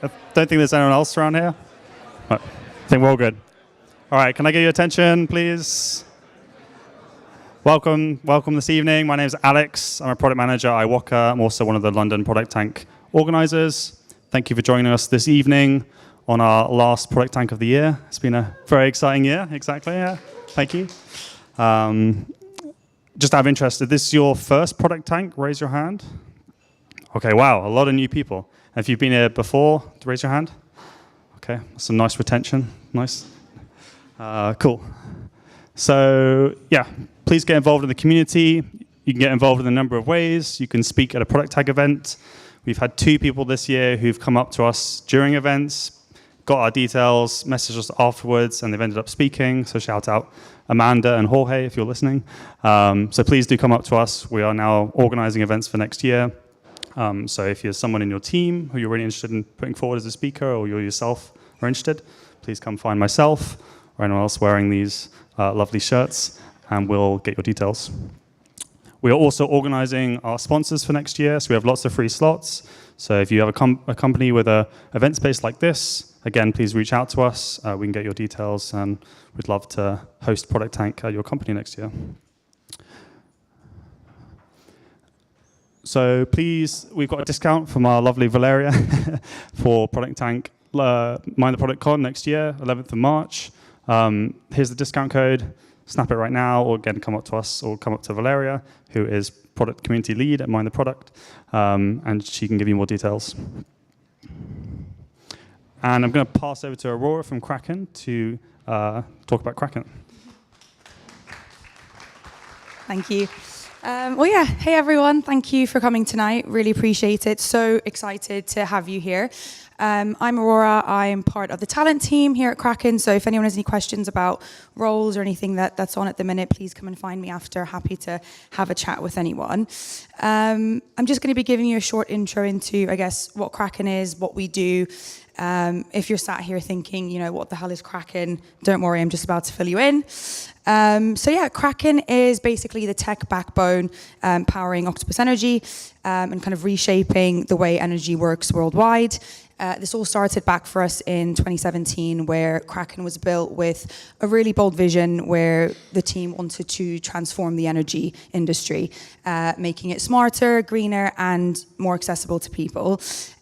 I don't think there's anyone else around here. I think we're all good. All right, can I get your attention, please? Welcome this evening. My name is Alex. I'm a product manager at iWalker. I'm also one of the London ProductTank organizers. Thank you for joining us this evening on our last ProductTank of the year. It's been a very exciting year. Exactly, yeah. Thank you. Just out of interest, is this your first ProductTank? Raise your hand. Okay, wow, a lot of new people. If you've been here before, raise your hand. Okay, some nice retention. Nice. Cool. So, yeah, please get involved in the community. You can get involved in a number of ways. You can speak at a ProductTank event. We've had 2 people this year who've come up to us during events, got our details, messaged us afterwards, and they've ended up speaking. So shout out Amanda and Jorge if you're listening. So please do come up to us. We are now organizing events for next year. So if you're someone in your team who you're really interested in putting forward as a speaker, or you yourself are interested, please come find myself or anyone else wearing these lovely shirts, and we'll get your details. We are also organizing our sponsors for next year, so we have lots of free slots. So if you have a company with an event space like this, again, please reach out to us. We can get your details, and we'd love to host ProductTank at your company next year. So please, we've got a discount from our lovely Valeria for ProductTank Mind the Product Con next year, 11th of March. Here's the discount code. Snap it right now, or again, come up to us, or come up to Valeria, who is product community lead at Mind the Product, and she can give you more details. And I'm going to pass over to Aurora from Kraken to talk about Kraken. Thank you. Well, yeah, hey everyone, thank you for coming tonight. Really appreciate it. So excited to have you here. I'm Aurora. I'm part of the talent team here at Kraken. So if anyone has any questions about roles or anything that's on at the minute, please come and find me after. Happy to have a chat with anyone. I'm just going to be giving you a short intro into, I guess, what Kraken is, what we do. If you're sat here thinking, you know, what the hell is Kraken? Don't worry, I'm just about to fill you in. So yeah, Kraken is basically the tech backbone powering Octopus Energy and kind of reshaping the way energy works worldwide. This all started back for us in 2017, where Kraken was built with a really bold vision where the team wanted to transform the energy industry, making it smarter, greener, and more accessible to people.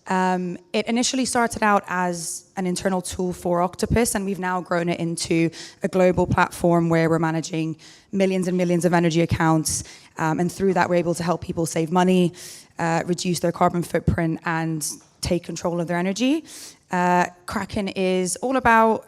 It initially started out as an internal tool for Octopus, and we've now grown it into a global platform where we're managing millions and millions of energy accounts. And through that, we're able to help people save money, reduce their carbon footprint, and take control of their energy. Kraken is all about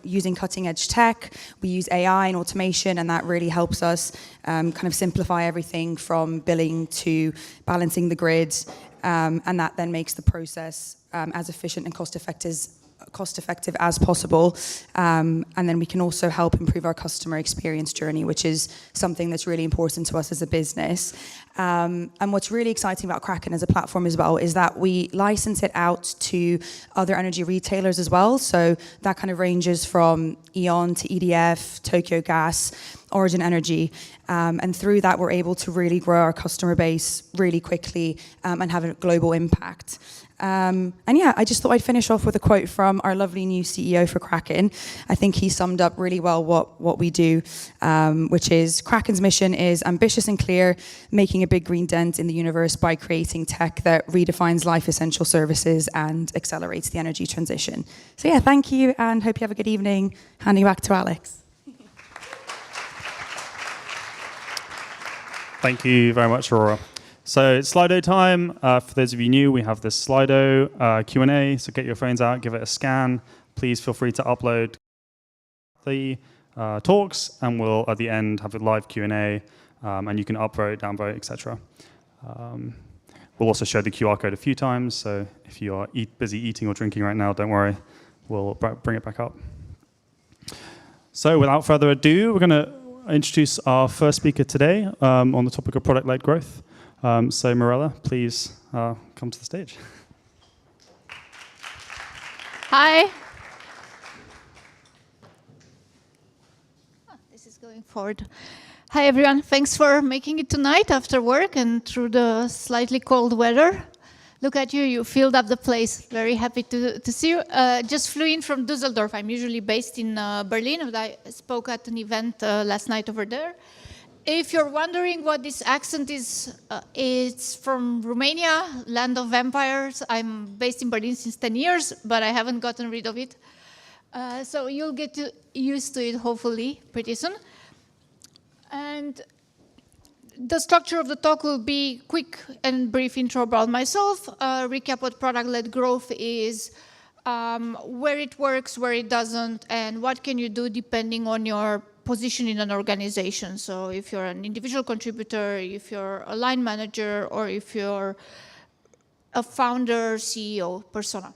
using cutting-edge tech. We use AI and automation, and that really helps us kind of simplify everything from billing to balancing the grid. And that then makes the process as efficient and cost-effective as possible. And then we can also help improve our customer experience journey, which is something that's really important to us as a business. And what's really exciting about Kraken as a platform as well is that we license it out to other energy retailers as well. So that kind of ranges from E.ON to EDF, Tokyo Gas, Origin Energy. And through that, we're able to really grow our customer base really quickly and have a global impact. And yeah, I just thought I'd finish off with a quote from our lovely new CEO for Kraken. I think he summed up really well what we do, which is Kraken's mission is ambitious and clear, making a big green dent in the universe by creating tech that redefines life essential services and accelerates the energy transition. So yeah, thank you, and hope you have a good evening. Handing back to Alex. Thank you very much, Aurora. So it's Slido time. For those of you new, we have this Slido Q&A. So get your phones out, give it a scan. Please feel free to upload the talks, and we'll at the end have a live Q&A, and you can upvote, downvote, etc. We'll also show the QR code a few times. So if you are busy eating or drinking right now, don't worry. We'll bring it back up. So without further ado, we're going to introduce our first speaker today on the topic of product-led growth. So Mirela, please come to the stage. Hi. This is going forward. Hi, everyone. Thanks for making it tonight after work and through the slightly cold weather. Look at you, you filled up the place. Very happy to see you. Just flew in from Düsseldorf. I'm usually based in Berlin, but I spoke at an event last night over there. If you're wondering what this accent is, it's from Romania, land of vampires. I'm based in Berlin since 10 years, but I haven't gotten rid of it. So you'll get used to it, hopefully, pretty soon. And the structure of the talk will be quick and brief intro about myself, recap what product-led growth is, where it works, where it doesn't, and what can you do depending on your position in an organization. So if you're an individual contributor, if you're a line manager, or if you're a founder, CEO, persona.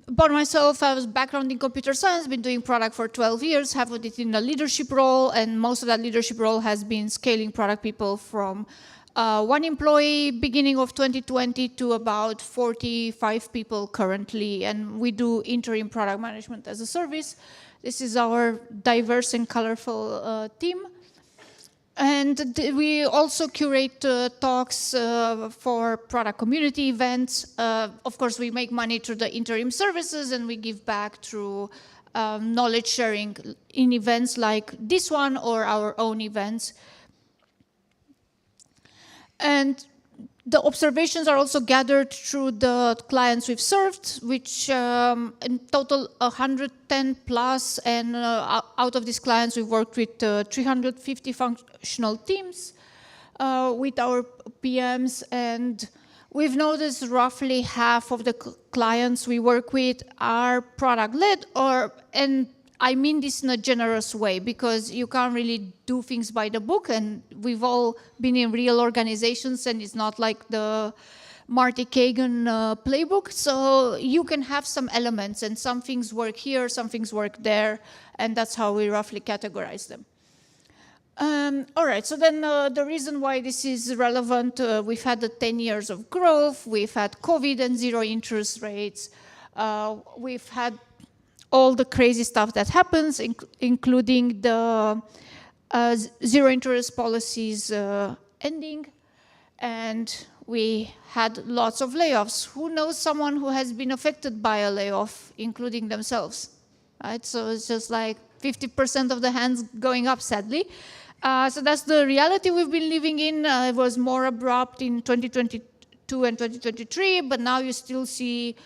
About myself, I have a background in computer science, been doing product for 12 years, have it in a leadership role, and most of that leadership role has been scaling product people from 1 employee beginning of 2020 to about 45 people currently, and we do interim product management as a service. This is our diverse and colorful team. And we also curate talks for product community events. Of course, we make money through the interim services, and we give back through knowledge sharing in events like this one or our own events. And the observations are also gathered through the clients we've served, which in total 110 plus, and out of these clients we've worked with 350 functional teams with our PMs, and we've noticed roughly half of the clients we work with are product-led, and I mean this in a generous way, because you can't really do things by the book, and we've all been in real organizations, and it's not like the Marty Kagan playbook. So you can have some elements, and some things work here, some things work there, and that's how we roughly categorize them. All right, so then the reason why this is relevant, we've had the 10 years of growth, we've had COVID and 0 interest rates, we've had all the crazy stuff that happens, including the 0 interest policies ending, and we had lots of layoffs. Who knows someone who has been affected by a layoff, including themselves? Right? So it's just like 50% of the hands going up, sadly. So that's the reality we've been living in. It was more abrupt in 2022 and 2023, but now you still see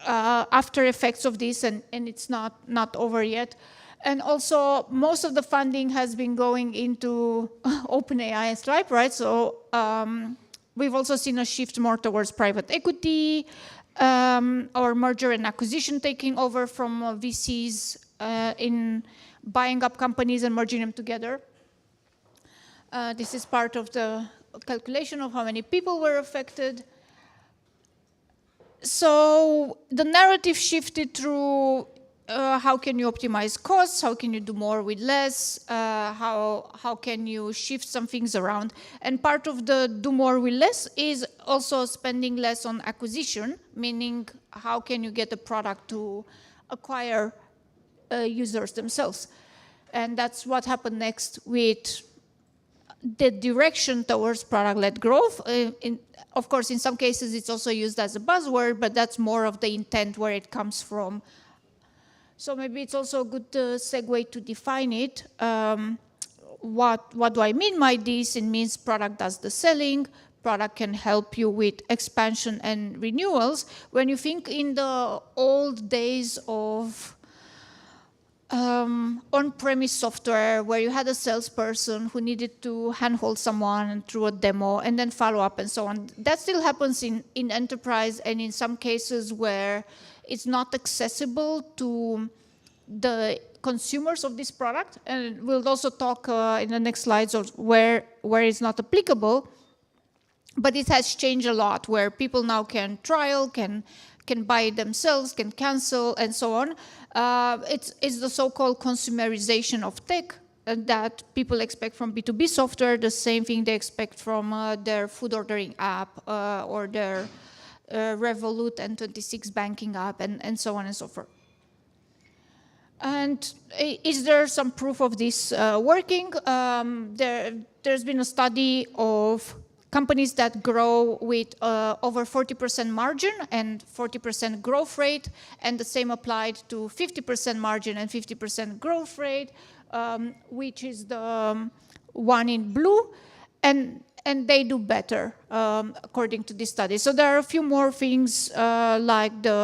after effects of this, and it's not over yet. And also, most of the funding has been going into OpenAI and Stripe, right? So we've also seen a shift more towards private equity, or merger and acquisition taking over from VCs in buying up companies and merging them together. This is part of the calculation of how many people were affected. So the narrative shifted through how can you optimize costs, how can you do more with less, how can you shift some things around. And part of the do more with less is also spending less on acquisition, meaning how can you get a product to acquire users themselves. And that's what happened next with the direction towards product-led growth. Of course, in some cases, it's also used as a buzzword, but that's more of the intent where it comes from. So maybe it's also a good segue to define it. What do I mean by this? It means product does the selling. Product can help you with expansion and renewals. When you think in the old days of on-premise software where you had a salesperson who needed to handhold someone through a demo and then follow up and so on. That still happens in enterprise, and in some cases where it's not accessible to the consumers of this product. And we'll also talk in the next slides of where it's not applicable. But it has changed a lot, where people now can trial, can buy it themselves, can cancel, and so on. It's the so-called consumerization of tech that people expect from B2B software, the same thing they expect from their food ordering app or their Revolut and 26 banking app, and so on and so forth. And is there some proof of this working? There's been a study of companies that grow with over 40% margin and 40% growth rate, and the same applied to 50% margin and 50% growth rate, which is the one in blue, and they do better according to this study. So there are a few more things like the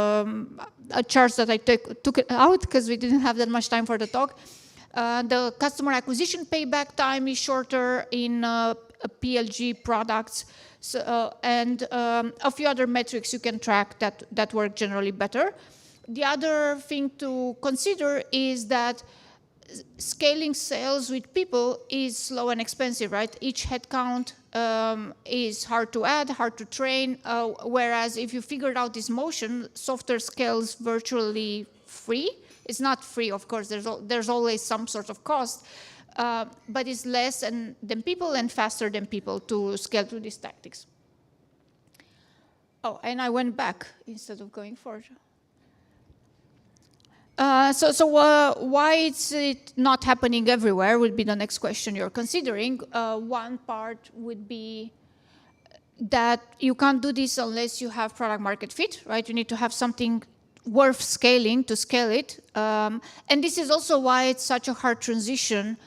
charts that I took out because we didn't have that much time for the talk. The customer acquisition payback time is shorter in PLG products, so, and a few other metrics you can track that work generally better. The other thing to consider is that scaling sales with people is slow and expensive, right? Each headcount is hard to add, hard to train, whereas if you figured out this motion, software scales virtually free. It's not free, of course, there's always some sort of cost, but it's less than people and faster than people to scale through these tactics. Oh, and I went back instead of going forward. So why is it not happening everywhere would be the next question you're considering. One part would be that you can't do this unless you have product market fit, right? You need to have something worth scaling to scale it. And this is also why it's such a hard transition,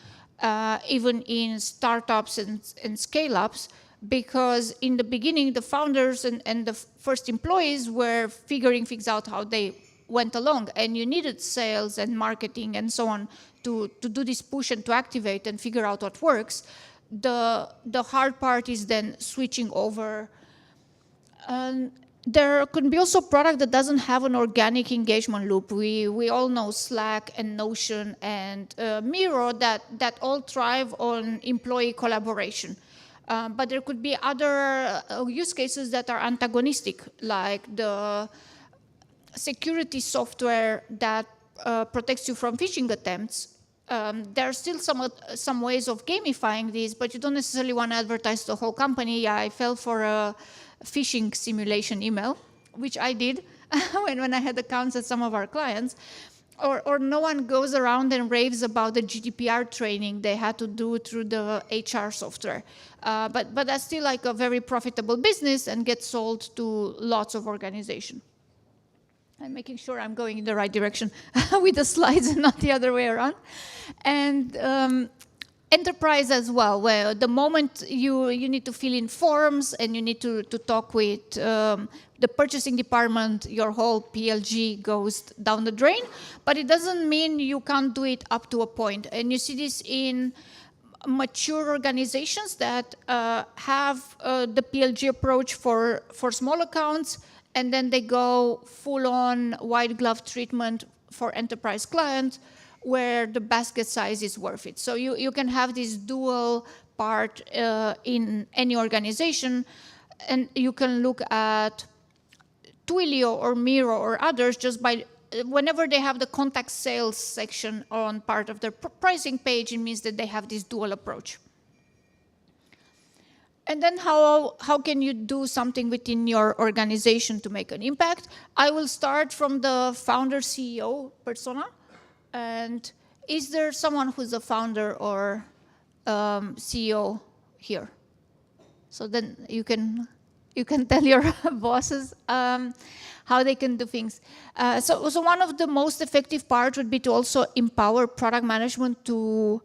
even in startups and scale-ups, because in the beginning, the founders and the first employees were figuring things out how they went along, and you needed sales and marketing and so on to do this push and to activate and figure out what works. The hard part is then switching over. There could be also a product that doesn't have an organic engagement loop. We all know Slack and Notion and Miro that all thrive on employee collaboration. But there could be other use cases that are antagonistic, like the security software that protects you from phishing attempts. There are still some ways of gamifying this, but you don't necessarily want to advertise to the whole company. Yeah, I fell for a phishing simulation email, which I did when I had accounts at some of our clients. Or no one goes around and raves about the GDPR training they had to do through the HR software. But that's still like a very profitable business and gets sold to lots of organizations. I'm making sure I'm going in the right direction with the slides and not the other way around. And enterprise as well, where the moment you need to fill in forms and you need to talk with the purchasing department, your whole PLG goes down the drain. But it doesn't mean you can't do it up to a point. And you see this in mature organizations that have the PLG approach for small accounts, and then they go full-on white glove treatment for enterprise clients, where the basket size is worth it. So you can have this dual part in any organization, and you can look at Twilio or Miro or others just by whenever they have the contact sales section on part of their pricing page, it means that they have this dual approach. And then how can you do something within your organization to make an impact? I will start from the founder CEO persona. And is there someone who's a founder or CEO here? So then you can tell your bosses how they can do things. So one of the most effective parts would be to also empower product management to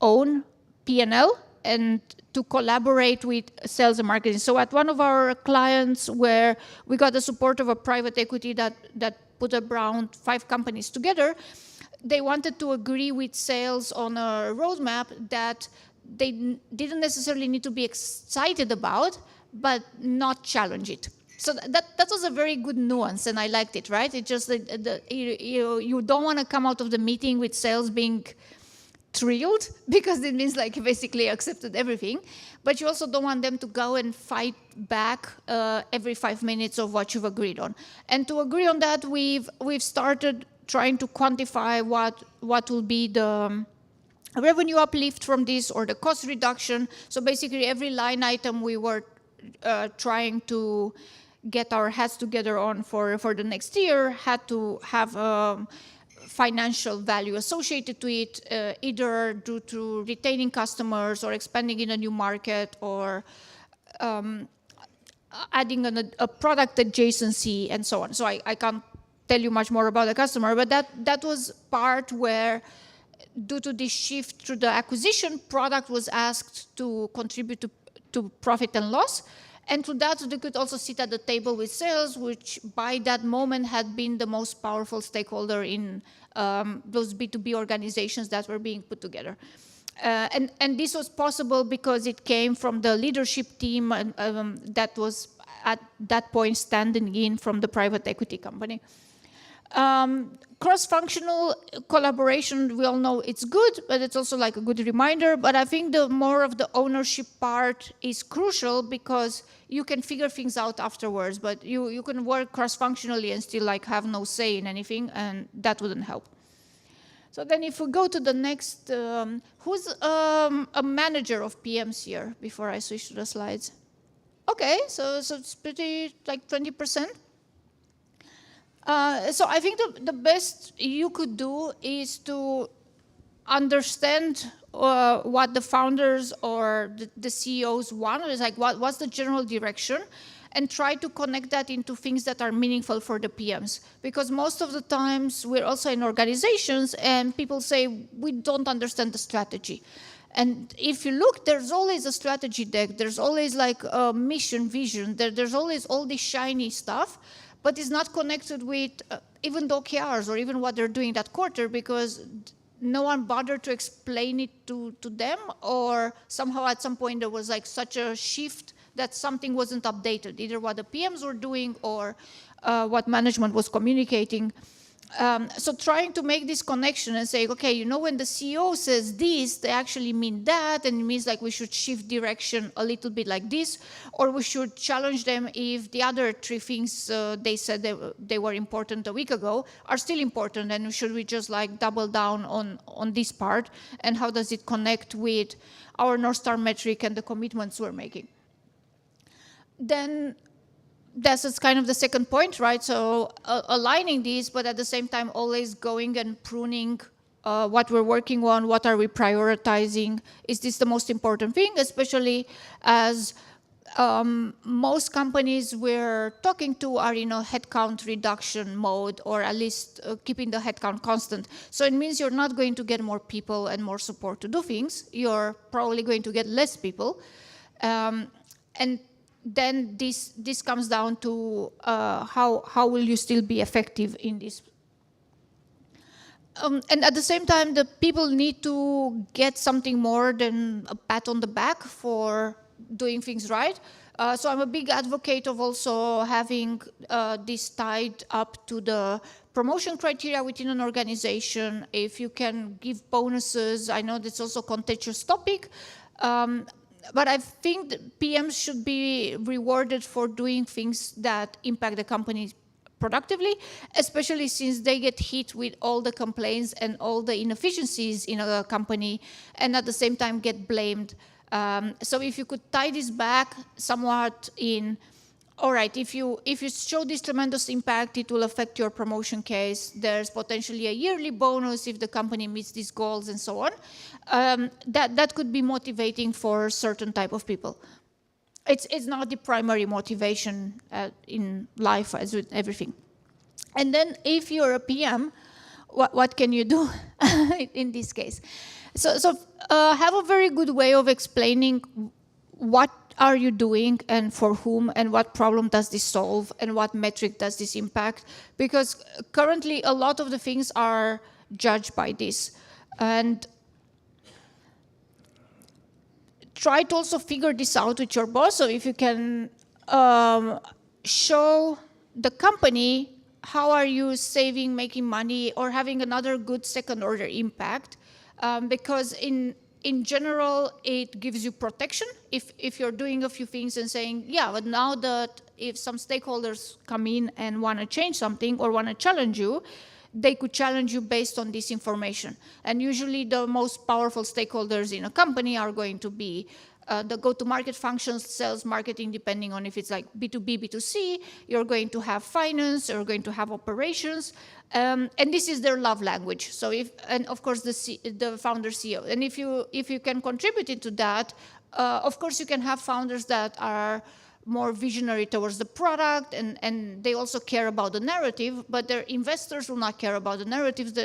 own P&L and to collaborate with sales and marketing. So at one of our clients where we got the support of a private equity that put around 5 companies together, they wanted to agree with sales on a roadmap that they didn't necessarily need to be excited about, but not challenge it. So that was a very good nuance, and I liked it, right? It just, you don't want to come out of the meeting with sales being thrilled, because it means like basically accepted everything, but you also don't want them to go and fight back every 5 minutes of what you've agreed on. And to agree on that, we've started trying to quantify what will be the revenue uplift from this or the cost reduction. So basically every line item we were trying to get our heads together on for the next year had to have financial value associated to it, either due to retaining customers or expanding in a new market or adding a product adjacency and so on. So I can't tell you much more about the customer, but that was part where, due to this shift through the acquisition, product was asked to contribute to profit and loss. And through that, they could also sit at the table with sales, which by that moment had been the most powerful stakeholder in those B2B organizations that were being put together. And this was possible because it came from the leadership team that was at that point standing in from the private equity company. Cross-functional collaboration, we all know it's good, but it's also like a good reminder. But I think the more of the ownership part is crucial because you can figure things out afterwards, but you can work cross-functionally and still like have no say in anything, and that wouldn't help. So then if we go to the next, who's a manager of PMs here before I switch to the slides? Okay, so it's pretty like 20%. So I think the best you could do is to understand what the founders or the CEOs want. It's like what's the general direction, and try to connect that into things that are meaningful for the PMs. Because most of the times we're also in organizations and people say we don't understand the strategy. And if you look, there's always a strategy deck. There's always like a mission, vision. There's always all this shiny stuff, but it's not connected with even the OKRs or even what they're doing that quarter, because no one bothered to explain it to them, or somehow at some point there was like such a shift that something wasn't updated, either what the PMs were doing or what management was communicating. So trying to make this connection and say, okay, you know, when the CEO says this, they actually mean that, and it means like we should shift direction a little bit like this, or we should challenge them if the other three things they said they were important a week ago are still important, and should we just like double down on this part, and how does it connect with our North Star metric and the commitments we're making. Then that's kind of the second point, right? So aligning these, but at the same time always going and pruning what we're working on, what are we prioritizing? Is this the most important thing? Especially as most companies we're talking to are in a headcount reduction mode, or at least keeping the headcount constant. So it means you're not going to get more people and more support to do things. You're probably going to get less people. And then this comes down to how will you still be effective in this. And at the same time, the people need to get something more than a pat on the back for doing things right. So I'm a big advocate of also having this tied up to the promotion criteria within an organization. If you can give bonuses, I know that's also a contentious topic. But I think that PMs should be rewarded for doing things that impact the company productively, especially since they get hit with all the complaints and all the inefficiencies in a company, and at the same time get blamed. So if you could tie this back somewhat in, all right, if you show this tremendous impact, it will affect your promotion case. There's potentially a yearly bonus if the company meets these goals and so on. That could be motivating for certain type of people. It's not the primary motivation in life, as with everything. And then if you're a PM, what can you do in this case? So have a very good way of explaining what are you doing and for whom, and what problem does this solve, and what metric does this impact? Because currently a lot of the things are judged by this. And try to also figure this out with your boss. So if you can show the company how are you saving, making money, or having another good second order impact, because in general, it gives you protection if you're doing a few things and saying, yeah, but now that if some stakeholders come in and want to change something or want to challenge you, they could challenge you based on this information. And usually the most powerful stakeholders in a company are going to be the go-to-market functions, sales, marketing, depending on if it's like B2B, B2C, you're going to have finance, you're going to have operations, and this is their love language. So and of course the founder CEO. And if you can contribute into that, Of course, you can have founders that are more visionary towards the product, and they also care about the narrative, but their investors will not care about the narratives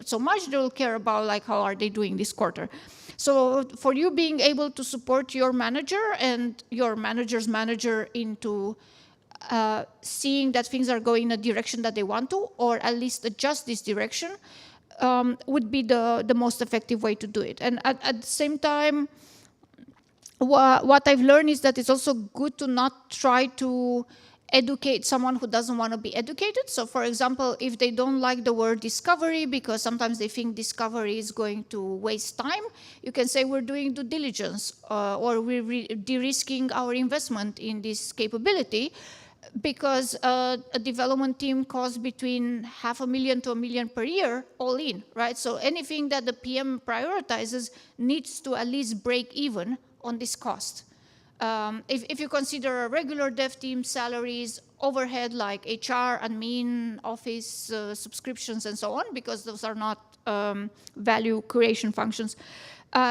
so much. They will care about like how are they doing this quarter. So for you being able to support your manager and your manager's manager into seeing that things are going in a direction that they want to, or at least adjust this direction, would be the most effective way to do it. And at the same time, what I've learned is that it's also good to not try to educate someone who doesn't want to be educated. So for example, if they don't like the word discovery because sometimes they think discovery is going to waste time, you can say we're doing due diligence or we're de-risking our investment in this capability, because a development team costs between $500,000 to $1 million per year all in, right? So anything that the PM prioritizes needs to at least break even on this cost. If you consider a regular dev team, salaries, overhead like HR, admin, office, subscriptions, and so on, because those are not value creation functions.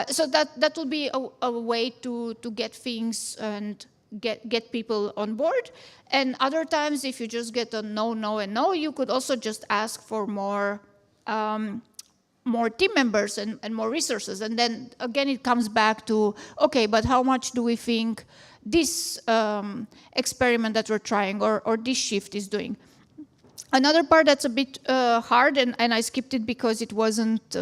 So that will be a way to get things and get people on board. And other times, if you just get a no, no, and no, you could also just ask for more team members and more resources. And then again, it comes back to, okay, but how much do we think this experiment that we're trying or this shift is doing? Another part that's a bit hard, and I skipped it because it wasn't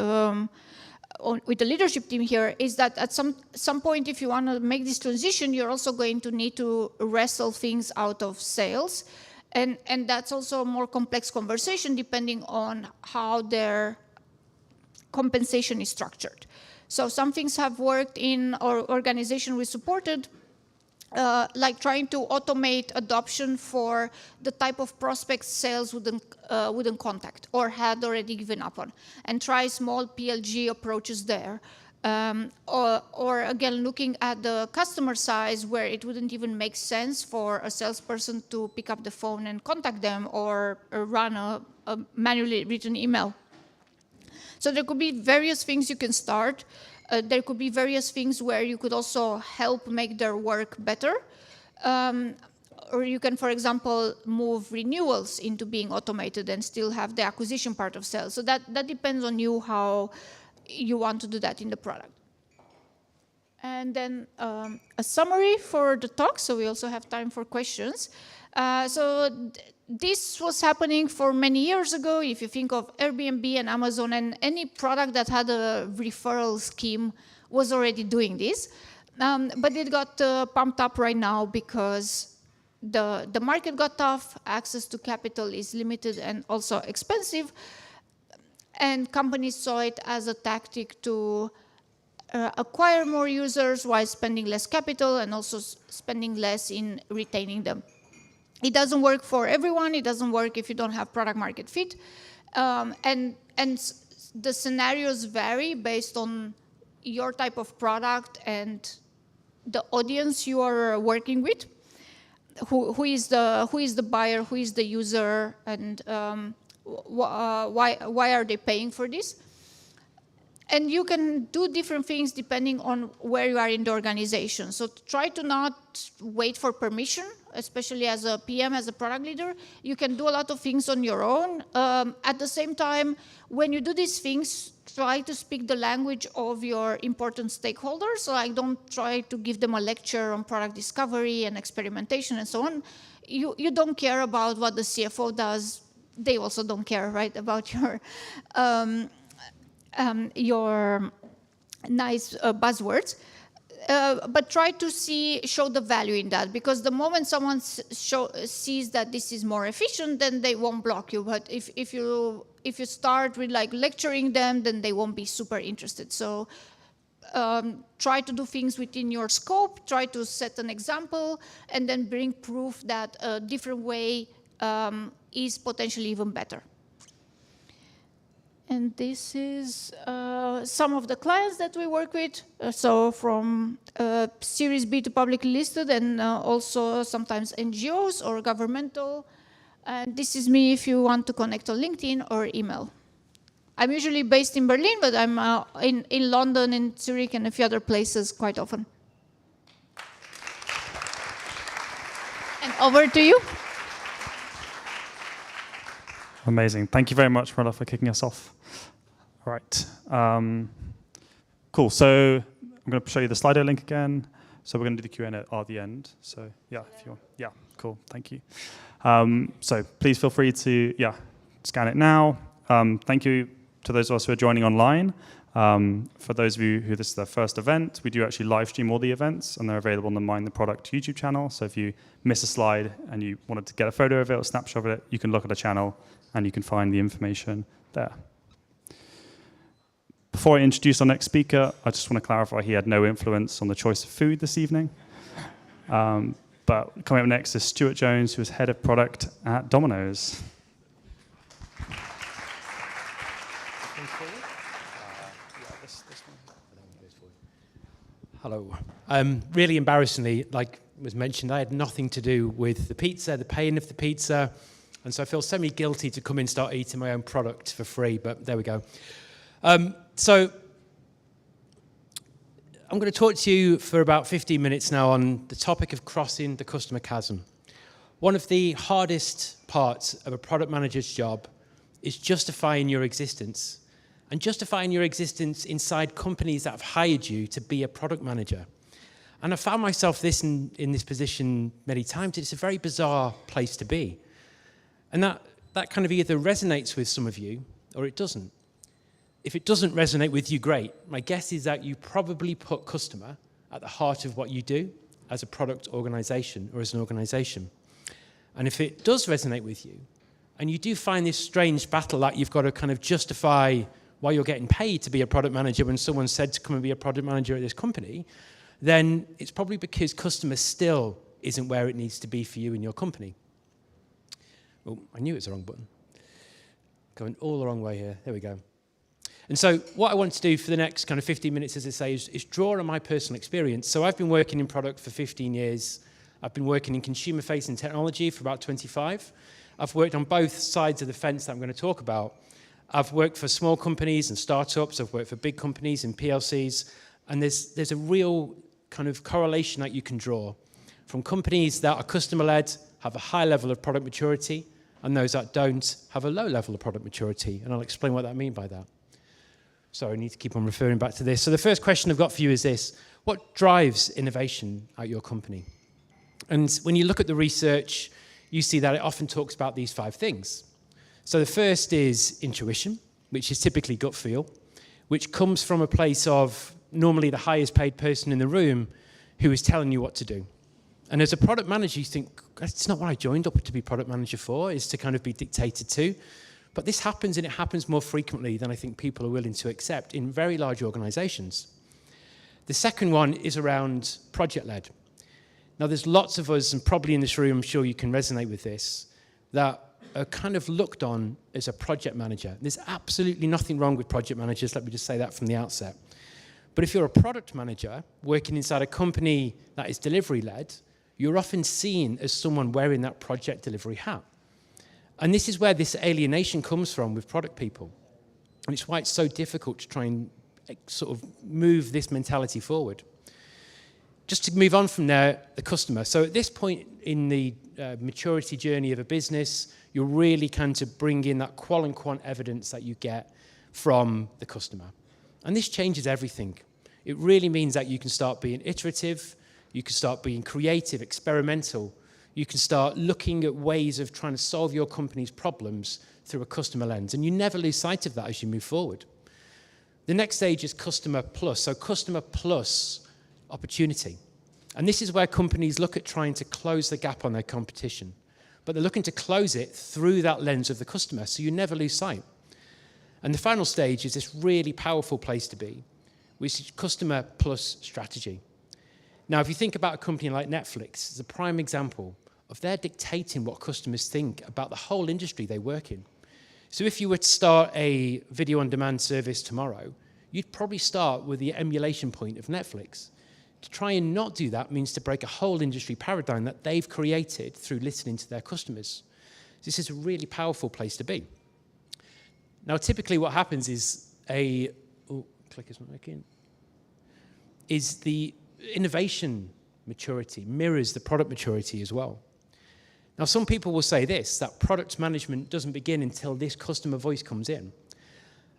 with the leadership team here, is that at some point, if you want to make this transition, you're also going to need to wrestle things out of sales. And that's also a more complex conversation depending on how their compensation is structured. So some things have worked in our organization we supported, like trying to automate adoption for the type of prospects sales wouldn't contact or had already given up on, and try small PLG approaches there. Or again, looking at the customer size where it wouldn't even make sense for a salesperson to pick up the phone and contact them or run a manually written email. So there could be various things you can start. There could be various things where you could also help make their work better. Or you can, for example, move renewals into being automated and still have the acquisition part of sales. So that depends on you how you want to do that in the product. And then a summary for the talk, so we also have time for questions. This was happening for many years ago. If you think of Airbnb and Amazon, and any product that had a referral scheme was already doing this. But it got pumped up right now because the market got tough, access to capital is limited and also expensive, and companies saw it as a tactic to acquire more users while spending less capital and also spending less in retaining them. It doesn't work for everyone. It doesn't work if you don't have product market fit. And the scenarios vary based on your type of product and the audience you are working with. Who is the buyer, who is the user, and why are they paying for this? And you can do different things depending on where you are in the organization. So try to not wait for permission, especially as a PM, as a product leader. You can do a lot of things on your own. At the same time, when you do these things, try to speak the language of your important stakeholders. So I don't try to give them a lecture on product discovery and experimentation and so on. You don't care about what the CFO does. They also don't care, right, about your nice buzzwords, but try to show the value in that, because the moment someone sees that this is more efficient, then they won't block you. But if you start with like lecturing them, then they won't be super interested. So try to do things within your scope, try to set an example, and then bring proof that a different way is potentially even better. And this is some of the clients that we work with. So from Series B to publicly listed, and also sometimes NGOs or governmental. And this is me if you want to connect on LinkedIn or email. I'm usually based in Berlin, but I'm in London, in Zurich, and a few other places quite often. And over to you. Amazing. Thank you very much, Mirela, for kicking us off. All right. Cool. So I'm going to show you the Slido link again. So we're going to do the Q&A at the end. So yeah, if you want. Yeah, cool. Thank you. So please feel free to scan it now. Thank you to those of us who are joining online. For those of you who this is their first event, we do actually live stream all the events, and they're available on the Mind the Product YouTube channel. So if you miss a slide and you wanted to get a photo of it or snapshot of it, you can look at the channel and you can find the information there. Before I introduce our next speaker, I just want to clarify he had no influence on the choice of food this evening. But coming up next is Stuart Jones, who is head of product at Domino's. Hello. Really embarrassingly, like was mentioned, I had nothing to do with the pizza, the paying of the pizza, and so I feel semi-guilty to come in and start eating my own product for free, but there we go. So I'm going to talk to you for about 15 minutes now on the topic of crossing the customer chasm. One of the hardest parts of a product manager's job is justifying your existence, and justifying your existence inside companies that have hired you to be a product manager. And I found myself in this position many times. It's a very bizarre place to be. And that kind of either resonates with some of you or it doesn't. If it doesn't resonate with you, great. My guess is that you probably put customer at the heart of what you do as a product organization or as an organization. And if it does resonate with you, and you do find this strange battle that you've got to kind of justify why you're getting paid to be a product manager when someone said to come and be a product manager at this company, then it's probably because customer still isn't where it needs to be for you in your company. Oh, I knew it was the wrong button. Going all the wrong way here. There we go. And so what I want to do for the next kind of 15 minutes, as I say, is draw on my personal experience. So I've been working in product for 15 years. I've been working in consumer-facing technology for about 25. I've worked on both sides of the fence that I'm going to talk about. I've worked for small companies and startups. I've worked for big companies and PLCs. And there's a real kind of correlation that you can draw from companies that are customer-led, have a high level of product maturity, and those that don't have a low level of product maturity. And I'll explain what I mean by that. Sorry, I need to keep on referring back to this. So the first question I've got for you is this: what drives innovation at your company? And when you look at the research, you see that it often talks about these 5 things. So the first is intuition, which is typically gut feel, which comes from a place of normally the highest paid person in the room who is telling you what to do. And as a product manager, you think, that's not what I joined up to be product manager for, is to kind of be dictated to. But this happens, and it happens more frequently than I think people are willing to accept in very large organizations. The second one is around project-led. Now, there's lots of us, and probably in this room, I'm sure you can resonate with this, that are kind of looked on as a project manager. There's absolutely nothing wrong with project managers, let me just say that from the outset. But if you're a product manager working inside a company that is delivery-led, you're often seen as someone wearing that project delivery hat. And this is where this alienation comes from with product people. And it's why it's so difficult to try and sort of move this mentality forward. Just to move on from there, the customer. So at this point in the maturity journey of a business, you're really kind to bring in that qual and quant evidence that you get from the customer. And this changes everything. It really means that you can start being iterative, you can start being creative, experimental, you can start looking at ways of trying to solve your company's problems through a customer lens. And you never lose sight of that as you move forward. The next stage is customer plus. So customer plus opportunity. And this is where companies look at trying to close the gap on their competition. But they're looking to close it through that lens of the customer, so you never lose sight. And the final stage is this really powerful place to be, which is customer plus strategy. Now, if you think about a company like Netflix, it's a prime example of their dictating what customers think about the whole industry they work in. So if you were to start a video-on-demand service tomorrow, you'd probably start with the emulation point of Netflix. To try and not do that means to break a whole industry paradigm that they've created through listening to their customers. This is a really powerful place to be. Now, typically what happens is clicker's not working, is the innovation maturity mirrors the product maturity as well. Now, some people will say this, that product management doesn't begin until this customer voice comes in.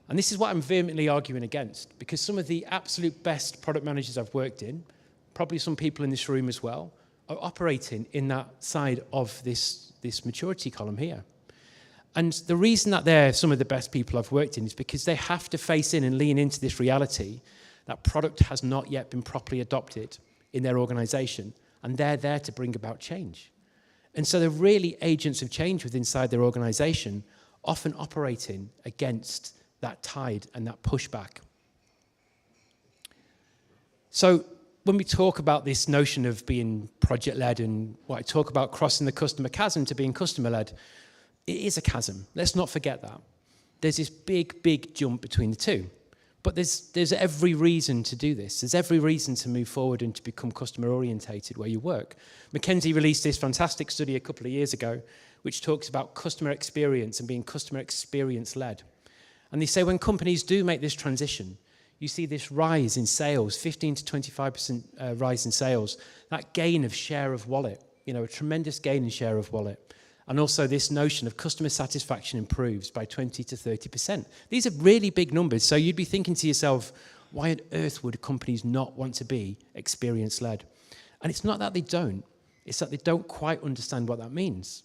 And this is what I'm vehemently arguing against, because some of the absolute best product managers I've worked in, probably some people in this room as well, are operating in that side of this maturity column here. And the reason that they're some of the best people I've worked in is because they have to face in and lean into this reality that product has not yet been properly adopted in their organization, and they're there to bring about change. And so they're really agents of change within inside their organization, often operating against that tide and that pushback. So when we talk about this notion of being project-led and what I talk about crossing the customer chasm to being customer-led, it is a chasm. Let's not forget that. There's this big, big jump between the two. But there's every reason to do this. There's every reason to move forward and to become customer-orientated where you work. McKinsey released this fantastic study a couple of years ago, which talks about customer experience and being customer experience-led. And they say when companies do make this transition, you see this rise in sales, 15 to 25% rise in sales, that gain of share of wallet, a tremendous gain in share of wallet. And also this notion of customer satisfaction improves by 20 to 30%. These are really big numbers. So you'd be thinking to yourself, why on earth would companies not want to be experience-led? And it's not that they don't. It's that they don't quite understand what that means.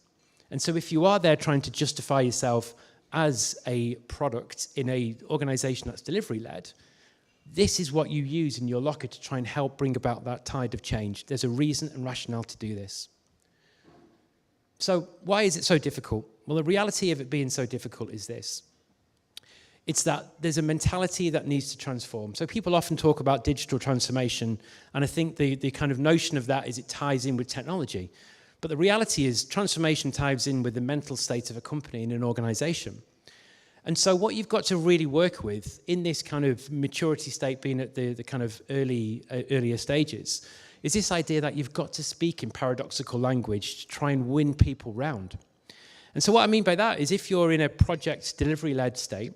And so if you are there trying to justify yourself as a product in an organization that's delivery-led, this is what you use in your locker to try and help bring about that tide of change. There's a reason and rationale to do this. So why is it so difficult? Well, the reality of it being so difficult is this. It's that there's a mentality that needs to transform. So people often talk about digital transformation, and I think the kind of notion of that is it ties in with technology. But the reality is transformation ties in with the mental state of a company and an organization. And so what you've got to really work with in this kind of maturity state, being at the kind of earlier stages, is this idea that you've got to speak in paradoxical language to try and win people round. And so what I mean by that is if you're in a project delivery-led state,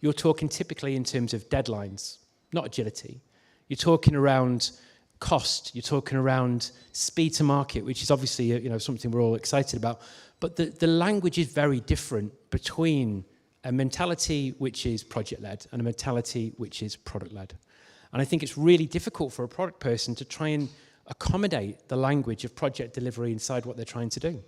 you're talking typically in terms of deadlines, not agility. You're talking around cost, you're talking around speed to market, which is obviously something we're all excited about. But the language is very different between a mentality which is project-led and a mentality which is product-led. And I think it's really difficult for a product person to try and accommodate the language of project delivery inside what they're trying to do.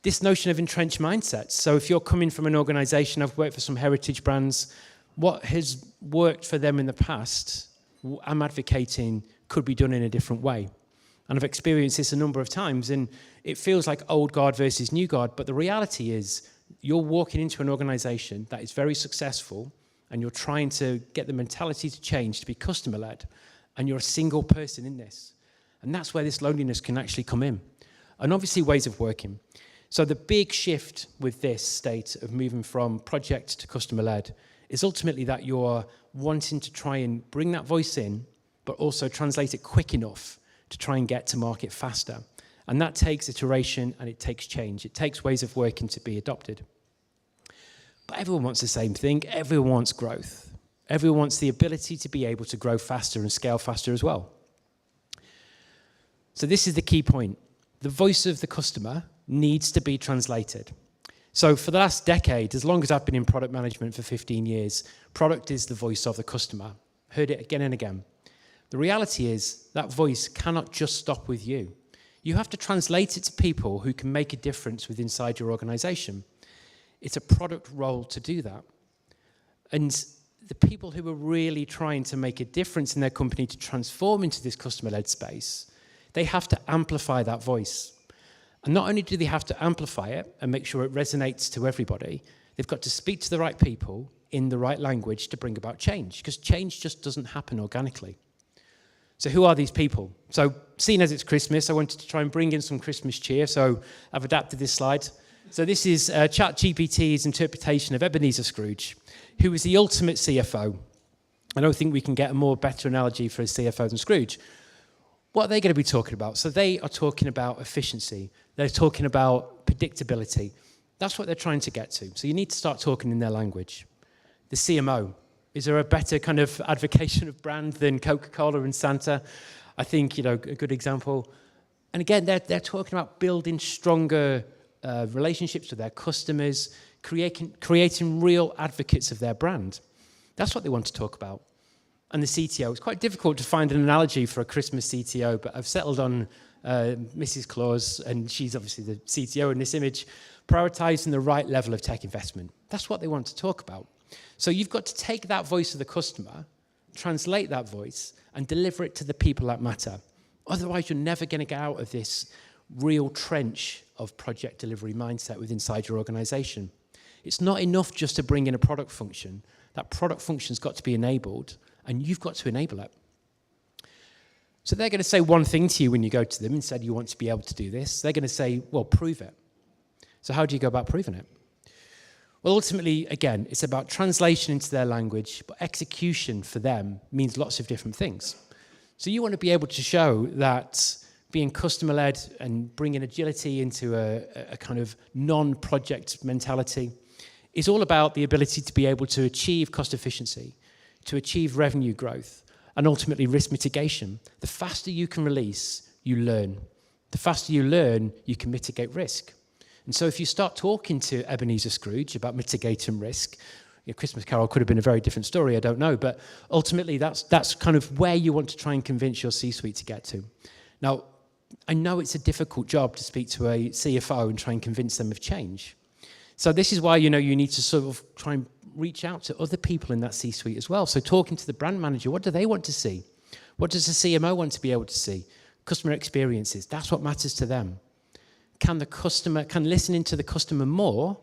This notion of entrenched mindsets. So if you're coming from an organization, I've worked for some heritage brands, what has worked for them in the past, I'm advocating could be done in a different way. And I've experienced this a number of times, and it feels like old guard versus new guard, but the reality is you're walking into an organization that is very successful, and you're trying to get the mentality to change to be customer-led, and you're a single person in this. And that's where this loneliness can actually come in. And obviously ways of working. So the big shift with this state of moving from project to customer-led is ultimately that you're wanting to try and bring that voice in, but also translate it quick enough to try and get to market faster. And that takes iteration and it takes change. It takes ways of working to be adopted. But everyone wants the same thing. Everyone wants growth. Everyone wants the ability to be able to grow faster and scale faster as well. So this is the key point. The voice of the customer needs to be translated. So for the last decade, as long as I've been in product management for 15 years, product is the voice of the customer. Heard it again and again. The reality is that voice cannot just stop with you. You have to translate it to people who can make a difference within inside your organization. It's a product role to do that. And the people who are really trying to make a difference in their company to transform into this customer-led space, they have to amplify that voice. And not only do they have to amplify it and make sure it resonates to everybody, they've got to speak to the right people in the right language to bring about change, because change just doesn't happen organically. So who are these people? So seeing as it's Christmas, I wanted to try and bring in some Christmas cheer, so I've adapted this slide. So this is ChatGPT's interpretation of Ebenezer Scrooge, who is the ultimate CFO. I don't think we can get a more better analogy for a CFO than Scrooge. What are they going to be talking about? So they are talking about efficiency. They're talking about predictability. That's what they're trying to get to. So you need to start talking in their language. The CMO. Is there a better kind of advocation of brand than Coca-Cola and Santa? I think, a good example. And again, they're talking about building stronger relationships with their customers, creating real advocates of their brand. That's what they want to talk about. And the CTO, it's quite difficult to find an analogy for a Christmas CTO, but I've settled on Mrs. Claus, and she's obviously the CTO in this image, prioritizing the right level of tech investment. That's what they want to talk about. So you've got to take that voice of the customer, translate that voice, and deliver it to the people that matter. Otherwise, you're never going to get out of this real trench of project delivery mindset inside your organization. It's not enough just to bring in a product function. That product function's got to be enabled, and you've got to enable it. So they're going to say one thing to you when you go to them and said you want to be able to do this. They're going to say, well, prove it. So how do you go about proving it? Well, ultimately, again, it's about translation into their language, but execution for them means lots of different things. So you want to be able to show that being customer-led and bringing agility into a kind of non-project mentality is all about the ability to be able to achieve cost efficiency, to achieve revenue growth, and ultimately risk mitigation. The faster you can release, you learn. The faster you learn, you can mitigate risk. And so if you start talking to Ebenezer Scrooge about mitigating risk, Christmas Carol could have been a very different story, I don't know, but ultimately that's kind of where you want to try and convince your C-suite to get to. Now, I know it's a difficult job to speak to a CFO and try and convince them of change. So this is why, you need to sort of try and reach out to other people in that C-suite as well. So talking to the brand manager, what do they want to see? What does the CMO want to be able to see? Customer experiences, that's what matters to them. Can listening to the customer more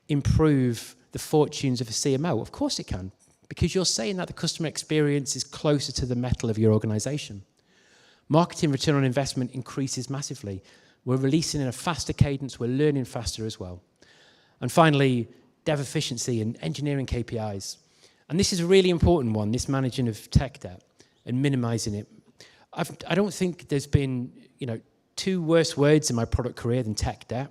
improve the fortunes of a CMO? Of course it can, because you're saying that the customer experience is closer to the metal of your organization. Marketing return on investment increases massively. We're releasing in a faster cadence, we're learning faster as well. And finally, dev efficiency and engineering KPIs. And this is a really important one, this managing of tech debt and minimizing it. I don't think there's been, two worse words in my product career than tech debt.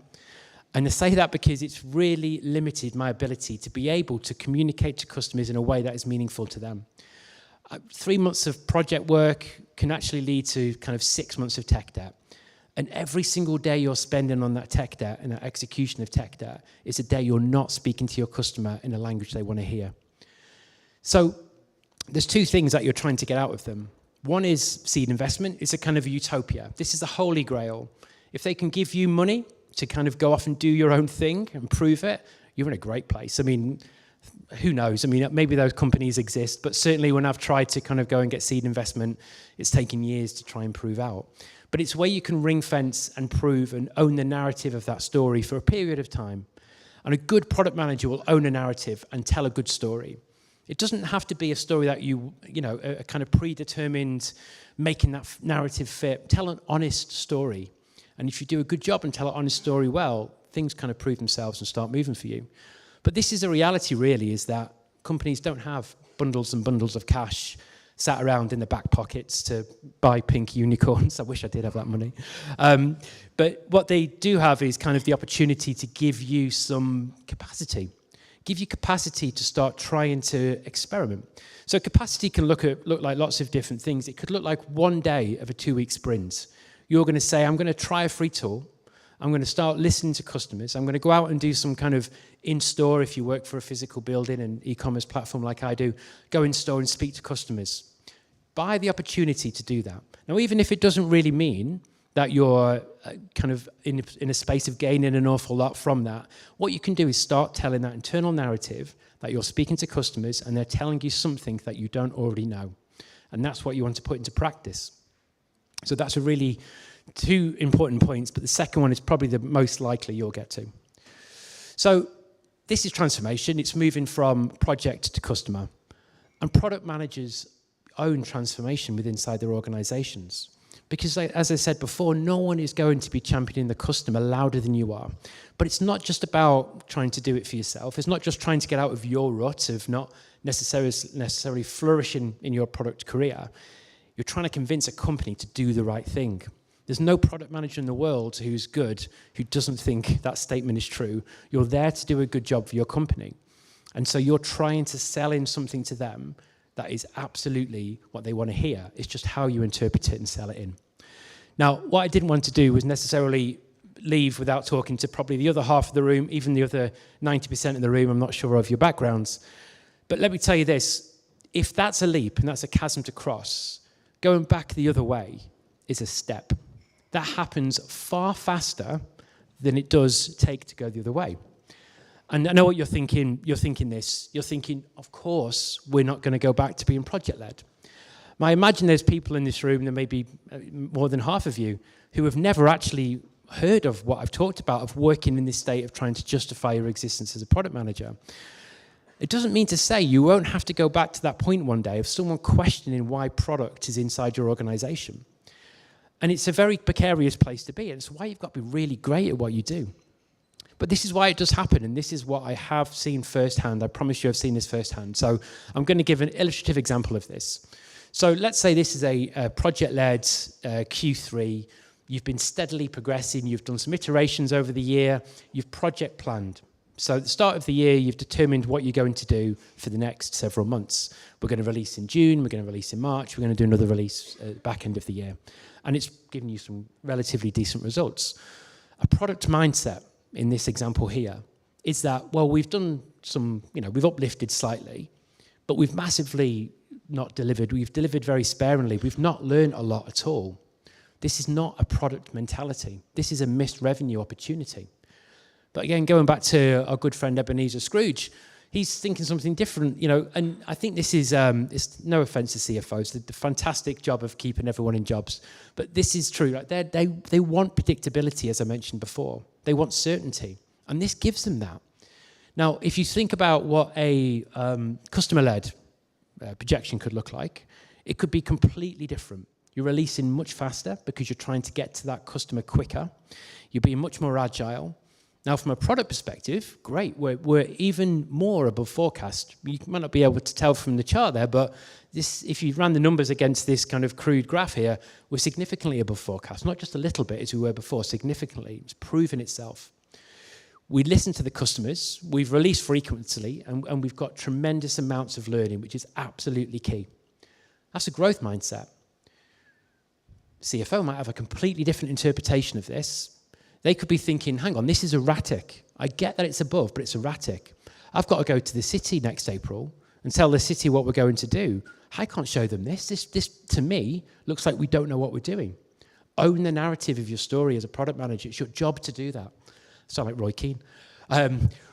And I say that because it's really limited my ability to be able to communicate to customers in a way that is meaningful to them. 3 months of project work can actually lead to kind of 6 months of tech debt. And every single day you're spending on that tech debt and that execution of tech debt is a day you're not speaking to your customer in a language they want to hear. So there's two things that you're trying to get out of them. One is seed investment. It's a kind of utopia. This is the holy grail. If they can give you money to kind of go off and do your own thing and prove it, you're in a great place. I mean, who knows? I mean, maybe those companies exist, but certainly when I've tried to kind of go and get seed investment, it's taken years to try and prove out. But it's where you can ring fence and prove and own the narrative of that story for a period of time. And a good product manager will own a narrative and tell a good story. It doesn't have to be a story that a kind of predetermined, making that narrative fit. Tell an honest story. And if you do a good job and tell an honest story well, things kind of prove themselves and start moving for you. But this is the reality, really, is that companies don't have bundles and bundles of cash sat around in the back pockets to buy pink unicorns. I wish I did have that money. But what they do have is kind of the opportunity to give you some capacity. Give you capacity to start trying to experiment. So capacity can look like lots of different things. It could look like one day of a 2-week sprint. You're going to say, I'm going to try a free tool. I'm going to start listening to customers. I'm going to go out and do some kind of in-store, if you work for a physical building and e-commerce platform like I do, go in-store and speak to customers. Buy the opportunity to do that. Now, even if it doesn't really mean that you're kind of in a space of gaining an awful lot from that, what you can do is start telling that internal narrative that you're speaking to customers and they're telling you something that you don't already know. And that's what you want to put into practice. So that's a really two important points, but the second one is probably the most likely you'll get to. So this is transformation. It's moving from project to customer. And product managers own transformation inside their organizations. Because as I said before, no one is going to be championing the customer louder than you are. But it's not just about trying to do it for yourself. It's not just trying to get out of your rut of not necessarily flourishing in your product career. You're trying to convince a company to do the right thing. There's no product manager in the world who's good who doesn't think that statement is true. You're there to do a good job for your company. And so you're trying to sell in something to them that is absolutely what they want to hear. It's just how you interpret it and sell it in. Now, what I didn't want to do was necessarily leave without talking to probably the other half of the room, even the other 90% of the room. I'm not sure of your backgrounds. But let me tell you this, if that's a leap and that's a chasm to cross, going back the other way is a step. That happens far faster than it does take to go the other way. And I know what you're thinking. You're thinking, of course, we're not going to go back to being project-led. I imagine there's people in this room, there may be more than half of you, who have never actually heard of what I've talked about, of working in this state of trying to justify your existence as a product manager. It doesn't mean to say you won't have to go back to that point one day of someone questioning why product is inside your organization. And it's a very precarious place to be, and it's why you've got to be really great at what you do. But this is why it does happen, and this is what I have seen firsthand. I promise you I've seen this firsthand. So I'm going to give an illustrative example of this. So let's say this is a project-led Q3. You've been steadily progressing. You've done some iterations over the year. You've project planned. So at the start of the year, you've determined what you're going to do for the next several months. We're going to release in June. We're going to release in March. We're going to do another release at the back end of the year. And it's given you some relatively decent results. A product mindset in this example here is that, well, we've done some, we've uplifted slightly, but we've massively not delivered. We've delivered very sparingly. We've not learned a lot at all. This is not a product mentality. This is a missed revenue opportunity. But again, going back to our good friend Ebenezer Scrooge, he's thinking something different, and I think this is, it's no offense to CFOs, the fantastic job of keeping everyone in jobs, but this is true. Like they want predictability, as I mentioned before. They want certainty, and this gives them that. Now, if you think about what a customer-led projection could look like, it could be completely different. You're releasing much faster because you're trying to get to that customer quicker. You're being much more agile. Now, from a product perspective, great, we're even more above forecast. You might not be able to tell from the chart there, but this, if you ran the numbers against this kind of crude graph here, we're significantly above forecast. Not just a little bit as we were before, significantly. It's proven itself. We listen to the customers, we've released frequently, and we've got tremendous amounts of learning, which is absolutely key. That's a growth mindset. CFO might have a completely different interpretation of this. They could be thinking, hang on, this is erratic. I get that it's above, but it's erratic. I've got to go to the city next April and tell the city what we're going to do. I can't show them this. This, to me, looks like we don't know what we're doing. Own the narrative of your story as a product manager. It's your job to do that. Sound like Roy Keane.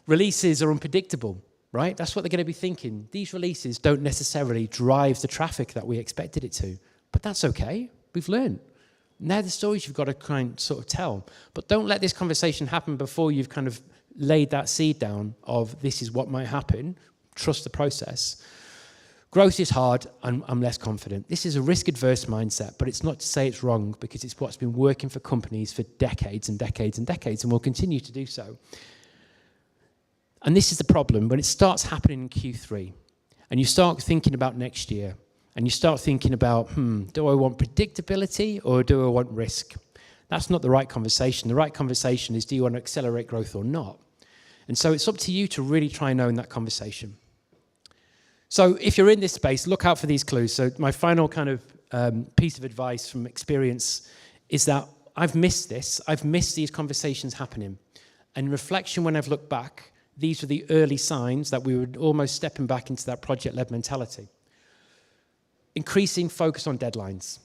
Releases are unpredictable, right? That's what they're going to be thinking. These releases don't necessarily drive the traffic that we expected it to, but that's okay. We've learned. And they're the stories you've got to kind of sort of tell. But don't let this conversation happen before you've kind of laid that seed down of this is what might happen. Trust the process. Growth is hard, and I'm less confident. This is a risk-adverse mindset, but it's not to say it's wrong because it's what's been working for companies for decades and decades and decades and will continue to do so. And this is the problem. When it starts happening in Q3 and you start thinking about next year and you start thinking about, do I want predictability or do I want risk? That's not the right conversation. The right conversation is, do you want to accelerate growth or not? And so it's up to you to really try and own that conversation. So if you're in this space, look out for these clues. So my final kind of piece of advice from experience is that I've missed this. I've missed these conversations happening. And reflection, when I've looked back, these were the early signs that we were almost stepping back into that project-led mentality. Increasing focus on deadlines.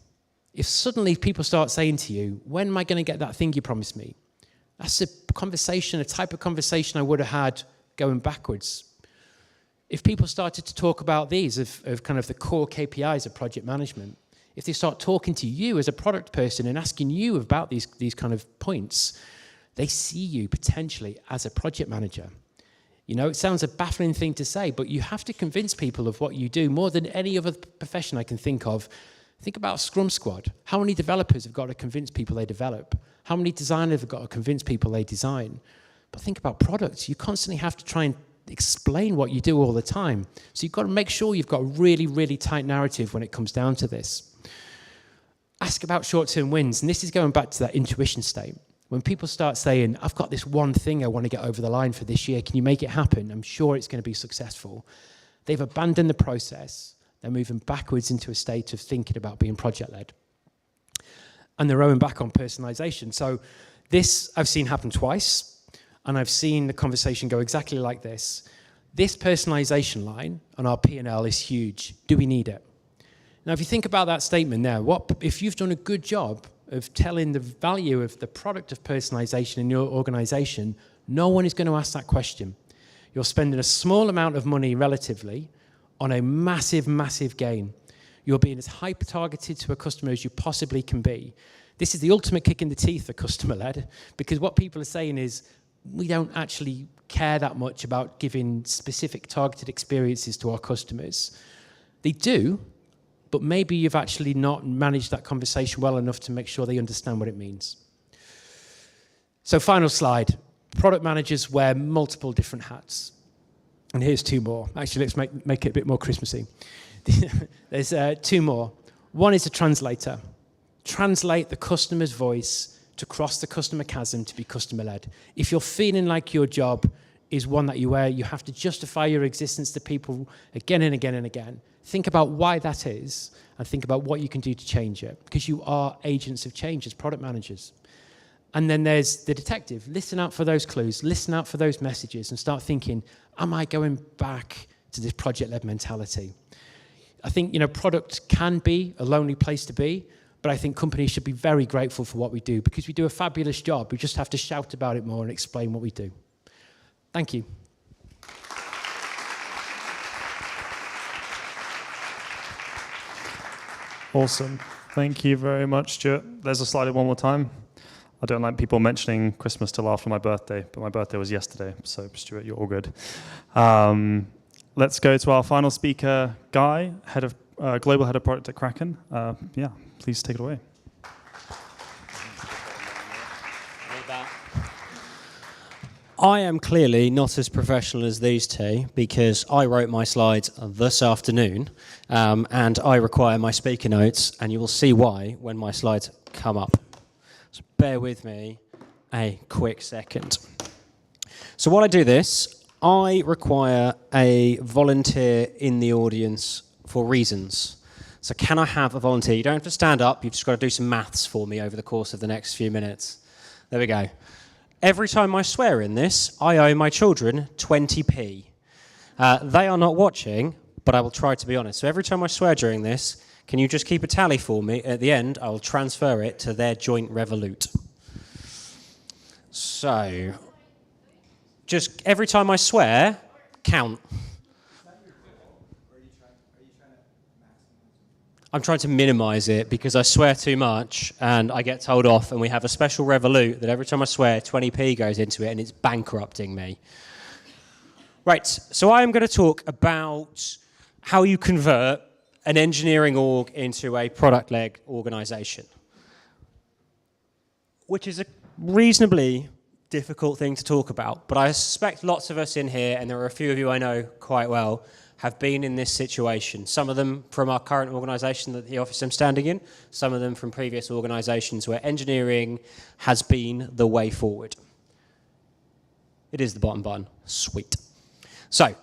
If suddenly people start saying to you, when am I going to get that thing you promised me? That's a conversation, a type of conversation I would have had going backwards. If people started to talk about these, of kind of the core KPIs of project management, if they start talking to you as a product person and asking you about these kind of points, they see you potentially as a project manager. It sounds a baffling thing to say, but you have to convince people of what you do more than any other profession I can think of. Think about a Scrum Squad. How many developers have got to convince people they develop? How many designers have got to convince people they design? But think about products. You constantly have to try and explain what you do all the time. So you've got to make sure you've got a really, really tight narrative when it comes down to this. Ask about short-term wins. And this is going back to that intuition state. When people start saying, I've got this one thing I want to get over the line for this year, can you make it happen? I'm sure it's going to be successful. They've abandoned the process. They're moving backwards into a state of thinking about being project-led. and they're rowing back on personalization. So this I've seen happen twice, and I've seen the conversation go exactly like this. This personalization line on our P&L is huge. Do we need it? Now, if you think about that statement there, if you've done a good job of telling the value of the product of personalization in your organization, no one is going to ask that question. You're spending a small amount of money relatively on a massive, massive gain. You're being as hyper-targeted to a customer as you possibly can be. This is the ultimate kick in the teeth of customer-led, because what people are saying is, we don't actually care that much about giving specific targeted experiences to our customers. They do, but maybe you've actually not managed that conversation well enough to make sure they understand what it means. So final slide. Product managers wear multiple different hats. And here's two more. Actually, let's make it a bit more Christmassy. There's two more. One is a translator. Translate the customer's voice to cross the customer chasm to be customer-led. If you're feeling like your job is one that you wear, you have to justify your existence to people again and again and again. Think about why that is, and think about what you can do to change it, because you are agents of change as product managers. And then there's the detective. Listen out for those clues, listen out for those messages, and start thinking, am I going back to this project-led mentality? I think, product can be a lonely place to be, but I think companies should be very grateful for what we do, because we do a fabulous job. We just have to shout about it more and explain what we do. Thank you. Awesome. Thank you very much, Stuart. There's a slide one more time. I don't like people mentioning Christmas till after my birthday, but my birthday was yesterday, so Stuart, you're all good. Let's go to our final speaker, Guy, Global Head of Product at Kraken. Please take it away. I am clearly not as professional as these two because I wrote my slides this afternoon and I require my speaker notes, and you will see why when my slides come up. So bear with me a quick second. So while I do this, I require a volunteer in the audience for reasons. So can I have a volunteer? You don't have to stand up, you've just got to do some maths for me over the course of the next few minutes. There we go. Every time I swear in this, I owe my children 20p. They are not watching, but I will try to be honest. So every time I swear during this, can you just keep a tally for me? At the end, I will transfer it to their joint Revolut. So, just every time I swear, count. I'm trying to minimize it because I swear too much and I get told off, and we have a special Revolut that every time I swear, 20p goes into it and it's bankrupting me. Right, so I am going to talk about how you convert an engineering org into a product-led organization, which is a reasonably difficult thing to talk about, but I suspect lots of us in here, and there are a few of you I know quite well, have been in this situation. Some of them from our current organization, the office I'm standing in, some of them from previous organizations where engineering has been the way forward. It is the bottom button. Sweet. So,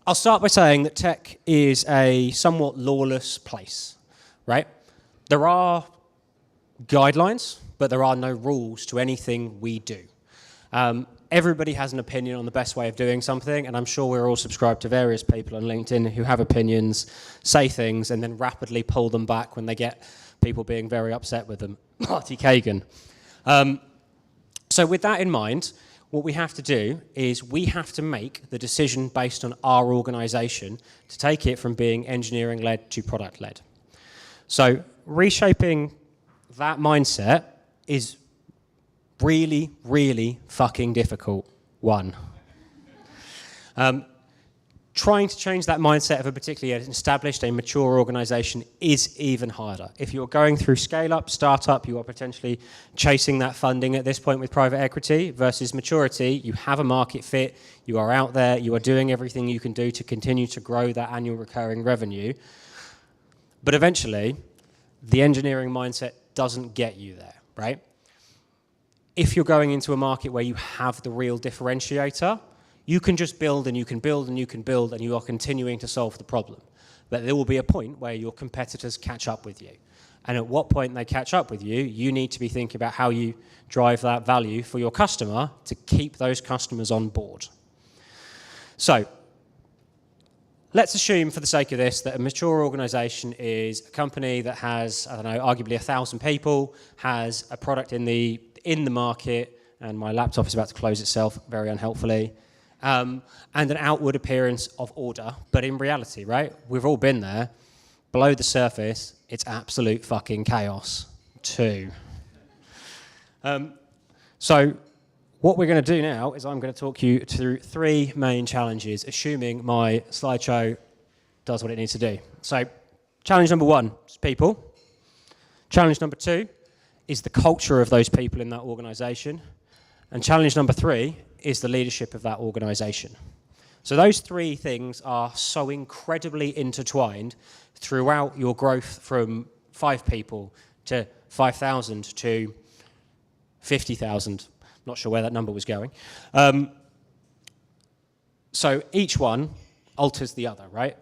I'll start by saying that tech is a somewhat lawless place, right? There are guidelines, but there are no rules to anything we do. Everybody has an opinion on the best way of doing something, and I'm sure we're all subscribed to various people on LinkedIn who have opinions, say things, and then rapidly pull them back when they get people being very upset with them. Marty Kagan. So with that in mind, what we have to do is we have to make the decision based on our organization to take it from being engineering-led to product-led. So reshaping that mindset is really, really fucking difficult. Trying to change that mindset of a particularly established, a mature organization is even harder. If you're going through scale-up, startup, you are potentially chasing that funding at this point with private equity versus maturity. You have a market fit, you are out there, you are doing everything you can do to continue to grow that annual recurring revenue. But eventually, the engineering mindset doesn't get you there, right? If you're going into a market where you have the real differentiator, you can just build and you can build and you can build and you are continuing to solve the problem. But there will be a point where your competitors catch up with you. And at what point they catch up with you, you need to be thinking about how you drive that value for your customer to keep those customers on board. So let's assume, for the sake of this, that a mature organization is a company that has, I don't know, arguably 1,000 people, has a product in the market, and my laptop is about to close itself very unhelpfully, and an outward appearance of order. But in reality, right, we've all been there. Below the surface, it's absolute fucking chaos too. So what we're going to do now is I'm going to talk you through 3 main challenges, assuming my slideshow does what it needs to do. So challenge number 1 is people. Challenge number 2 is the culture of those people in that organization. And challenge number 3 is the leadership of that organization. So those 3 things are so incredibly intertwined throughout your growth from 5 people to 5,000 to 50,000. Not sure where that number was going. So each one alters the other, right?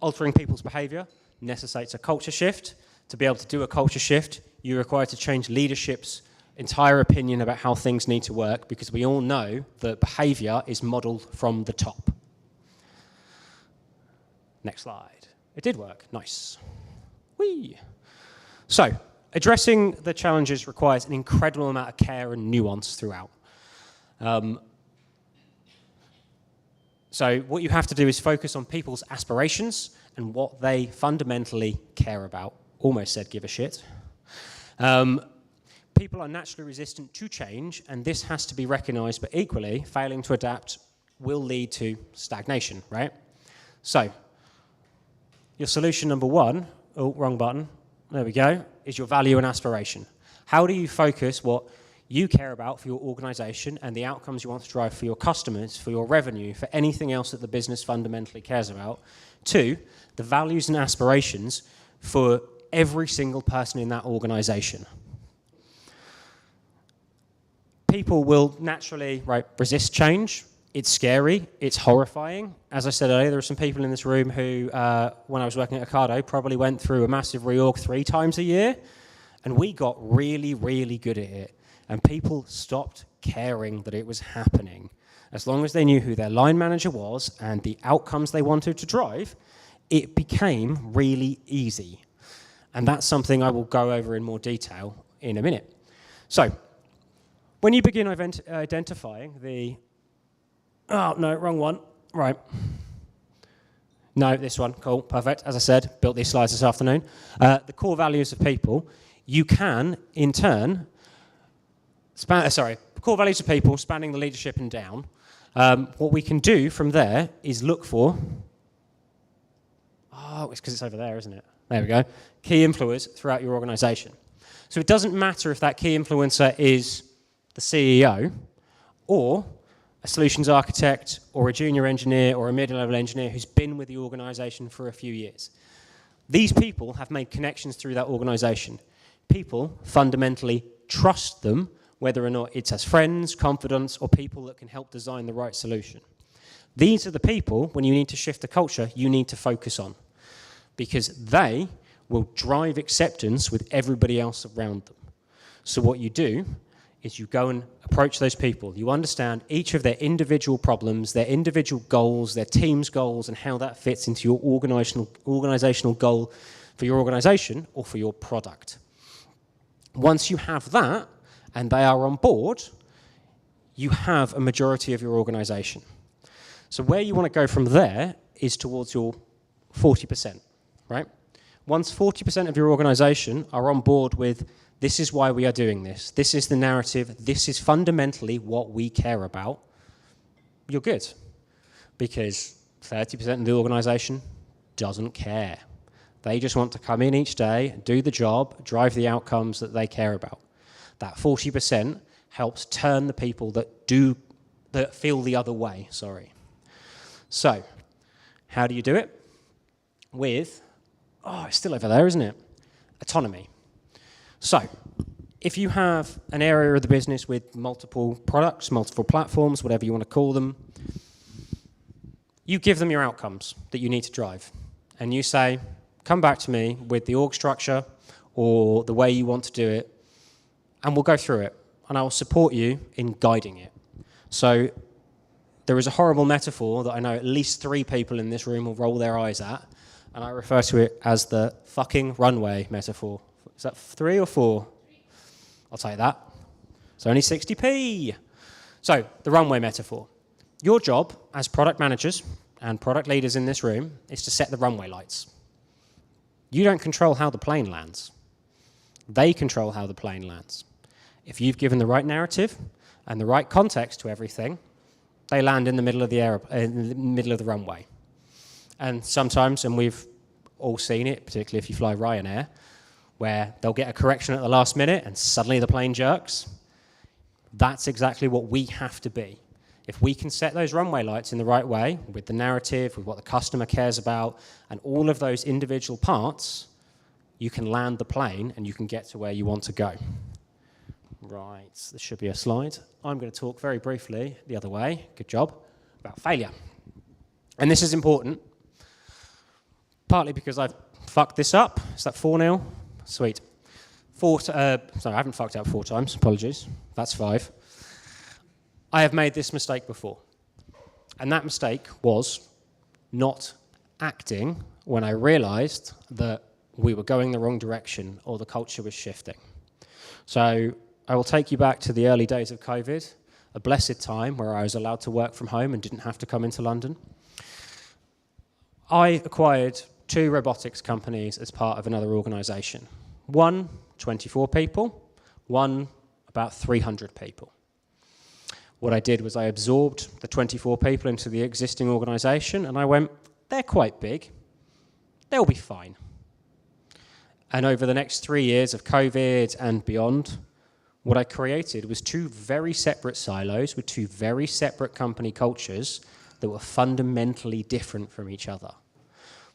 Altering people's behavior necessitates a culture shift. To be able to do a culture shift, you're required to change leadership's entire opinion about how things need to work, because we all know that behavior is modeled from the top. Next slide. It did work. Nice. Whee! So, addressing the challenges requires an incredible amount of care and nuance throughout. So what you have to do is focus on people's aspirations and what they fundamentally care about. Almost said give a shit. People are naturally resistant to change, and this has to be recognized, but equally, failing to adapt will lead to stagnation, right? So, your solution number 1, oh, wrong button, there we go, is your value and aspiration. How do you focus what you care about for your organization and the outcomes you want to drive for your customers, for your revenue, for anything else that the business fundamentally cares about, to the values and aspirations for every single person in that organization? People will naturally, right, resist change. It's scary, it's horrifying. As I said earlier, there are some people in this room who, when I was working at Ocado, probably went through a massive reorg 3 times a year, and we got really, really good at it. And people stopped caring that it was happening. As long as they knew who their line manager was and the outcomes they wanted to drive, it became really easy. And that's something I will go over in more detail in a minute. So, when you begin identifying the... Oh, no, wrong one. Right. No, this one. Cool. Perfect. As I said, built these slides this afternoon. The core values of people, you can, in turn... core values of people, spanning the leadership and down. What we can do from there is look for... Oh, it's because it's over there, isn't it? There we go. Key influencers throughout your organization. So it doesn't matter if that key influencer is the CEO or a solutions architect or a junior engineer or a mid-level engineer who's been with the organization for a few years. These people have made connections through that organization. People fundamentally trust them, whether or not it's as friends, confidants, or people that can help design the right solution. These are the people, when you need to shift the culture, you need to focus on, because they will drive acceptance with everybody else around them. So what you do is you go and approach those people. You understand each of their individual problems, their individual goals, their team's goals, and how that fits into your organizational goal for your organization or for your product. Once you have that, and they are on board, you have a majority of your organization. So where you want to go from there is towards your 40%, right? Once 40% of your organization are on board with, this is why we are doing this is the narrative, this is fundamentally what we care about, you're good. Because 30% of the organization doesn't care. They just want to come in each day, do the job, drive the outcomes that they care about. That 40% helps turn the people that feel the other way, So, how do you do it? With, it's still over there, isn't it? Autonomy. So, if you have an area of the business with multiple products, multiple platforms, whatever you want to call them, you give them your outcomes that you need to drive. And you say, come back to me with the org structure, or the way you want to do it, and we'll go through it, and I will support you in guiding it. So there is a horrible metaphor that I know at least 3 people in this room will roll their eyes at, and I refer to it as the fucking runway metaphor. Is that 3 or 4? I'll take that. It's only 60p. So, the runway metaphor. Your job as product managers and product leaders in this room is to set the runway lights. You don't control how the plane lands. They control how the plane lands. If you've given the right narrative and the right context to everything, they land in the middle of the runway. And sometimes, and we've all seen it, particularly if you fly Ryanair, where they'll get a correction at the last minute and suddenly the plane jerks. That's exactly what we have to be. If we can set those runway lights in the right way, with the narrative, with what the customer cares about, and all of those individual parts, you can land the plane and you can get to where you want to go. Right, there should be a slide. I'm going to talk very briefly the other way, good job, about failure. And this is important, partly because I've fucked this up. Is that 4-0? Sweet. Sorry, I haven't fucked up 4 times, apologies. That's 5. I have made this mistake before. And that mistake was not acting when I realized that we were going the wrong direction or the culture was shifting. So I will take you back to the early days of COVID, a blessed time where I was allowed to work from home and didn't have to come into London. I acquired 2 robotics companies as part of another organization. One, 24 people, one, about 300 people. What I did was I absorbed the 24 people into the existing organization, and I went, they're quite big, they'll be fine. And over the next 3 years of COVID and beyond, what I created was 2 very separate silos with 2 very separate company cultures that were fundamentally different from each other.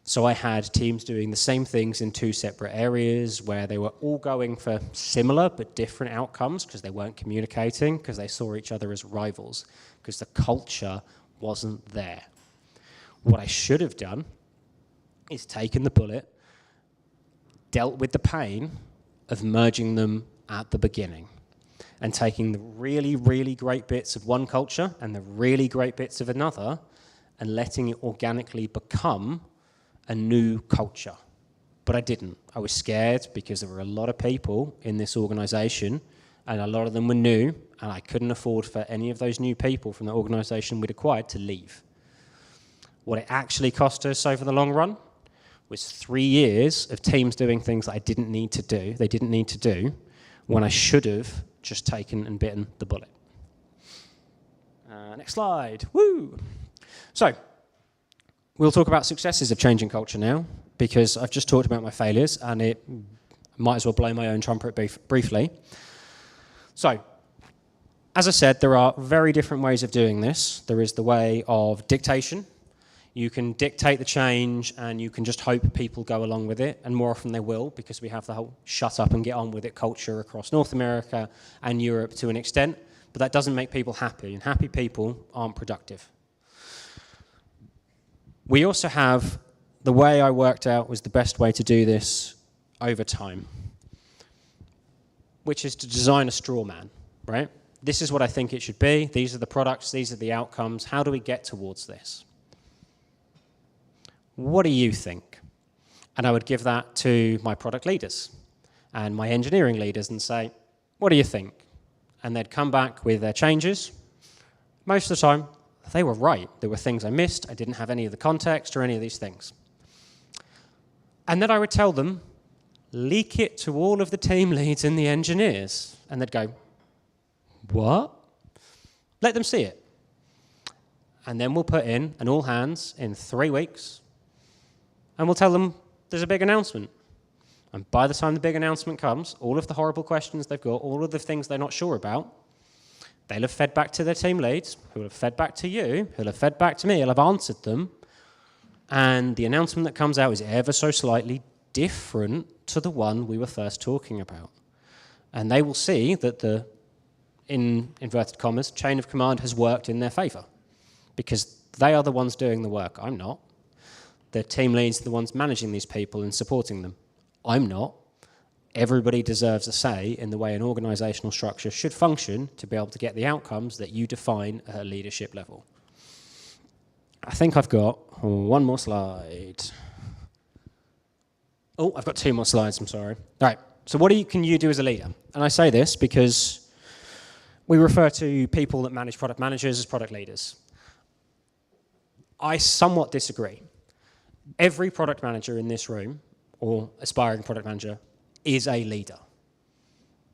So I had teams doing the same things in 2 separate areas where they were all going for similar but different outcomes because they weren't communicating, because they saw each other as rivals, because the culture wasn't there. What I should have done is taken the bullet, dealt with the pain of merging them at the beginning and taking the really, really great bits of one culture and the really great bits of another and letting it organically become a new culture. But I didn't. I was scared because there were a lot of people in this organization and a lot of them were new, and I couldn't afford for any of those new people from the organization we'd acquired to leave. What it actually cost us over the long run was 3 years of teams doing things that I didn't need to do, they didn't need to do, when I should have just taken and bitten the bullet. Next slide. Woo! So, we'll talk about successes of changing culture now, because I've just talked about my failures, and it might as well blow my own trumpet briefly. So, as I said, there are very different ways of doing this. There is the way of dictation. You can dictate the change, and you can just hope people go along with it, and more often they will, because we have the whole shut up and get on with it culture across North America and Europe to an extent, but that doesn't make people happy, and happy people aren't productive. We also have the way I worked out was the best way to do this over time, which is to design a straw man, right? This is what I think it should be. These are the products. These are the outcomes. How do we get towards this? What do you think? And I would give that to my product leaders and my engineering leaders and say, what do you think? And they'd come back with their changes. Most of the time, they were right. There were things I missed. I didn't have any of the context or any of these things. And then I would tell them, leak it to all of the team leads and the engineers. And they'd go, what? Let them see it. And then we'll put in an all hands in 3 weeks, and we'll tell them there's a big announcement. And by the time the big announcement comes, all of the horrible questions they've got, all of the things they're not sure about, they'll have fed back to their team leads, who will have fed back to you, who will have fed back to me, I'll have answered them, and the announcement that comes out is ever so slightly different to the one we were first talking about. And they will see that the, in inverted commas, chain of command has worked in their favor, because they are the ones doing the work. I'm not. The team leads are the ones managing these people and supporting them. I'm not. Everybody deserves a say in the way an organizational structure should function to be able to get the outcomes that you define at a leadership level. I think I've got one more slide. Oh, I've got 2 more slides, I'm sorry. All right, so what can you do as a leader? And I say this because we refer to people that manage product managers as product leaders. I somewhat disagree. Every product manager in this room, or aspiring product manager, is a leader.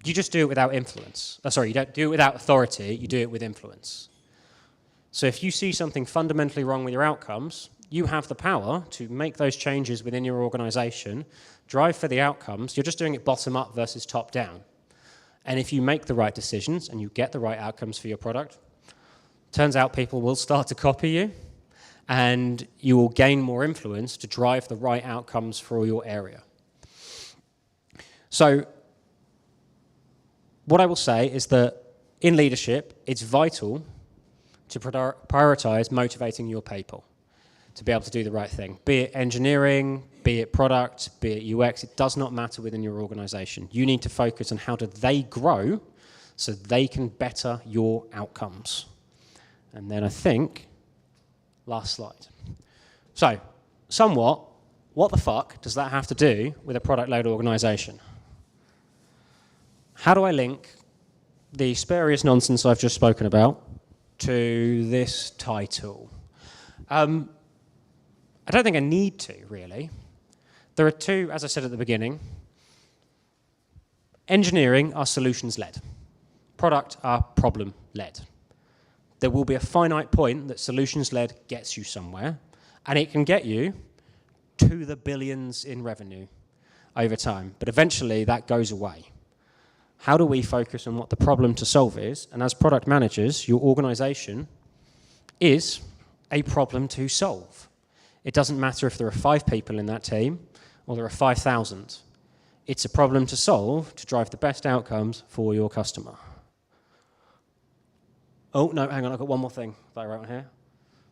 You just do it without influence. You don't do it without authority, you do it with influence. So if you see something fundamentally wrong with your outcomes, you have the power to make those changes within your organization, drive for the outcomes. You're just doing it bottom up versus top down. And if you make the right decisions and you get the right outcomes for your product, turns out people will start to copy you, and you will gain more influence to drive the right outcomes for your area. So what I will say is that in leadership, it's vital to prioritize motivating your people to be able to do the right thing. Be it engineering, be it product, be it UX, it does not matter within your organization. You need to focus on how do they grow so they can better your outcomes. And then I think, last slide. So, somewhat, what the fuck does that have to do with a product-led organization? How do I link the spurious nonsense I've just spoken about to this title? I don't think I need to, really. There are 2, as I said at the beginning. Engineering are solutions-led. Product are problem-led. There will be a finite point that solutions-led gets you somewhere, and it can get you to the billions in revenue over time. But eventually, that goes away. How do we focus on what the problem to solve is? And as product managers, your organization is a problem to solve. It doesn't matter if there are 5 people in that team or there are 5,000. It's a problem to solve to drive the best outcomes for your customer. Oh, no, hang on, I've got one more thing that I wrote on here.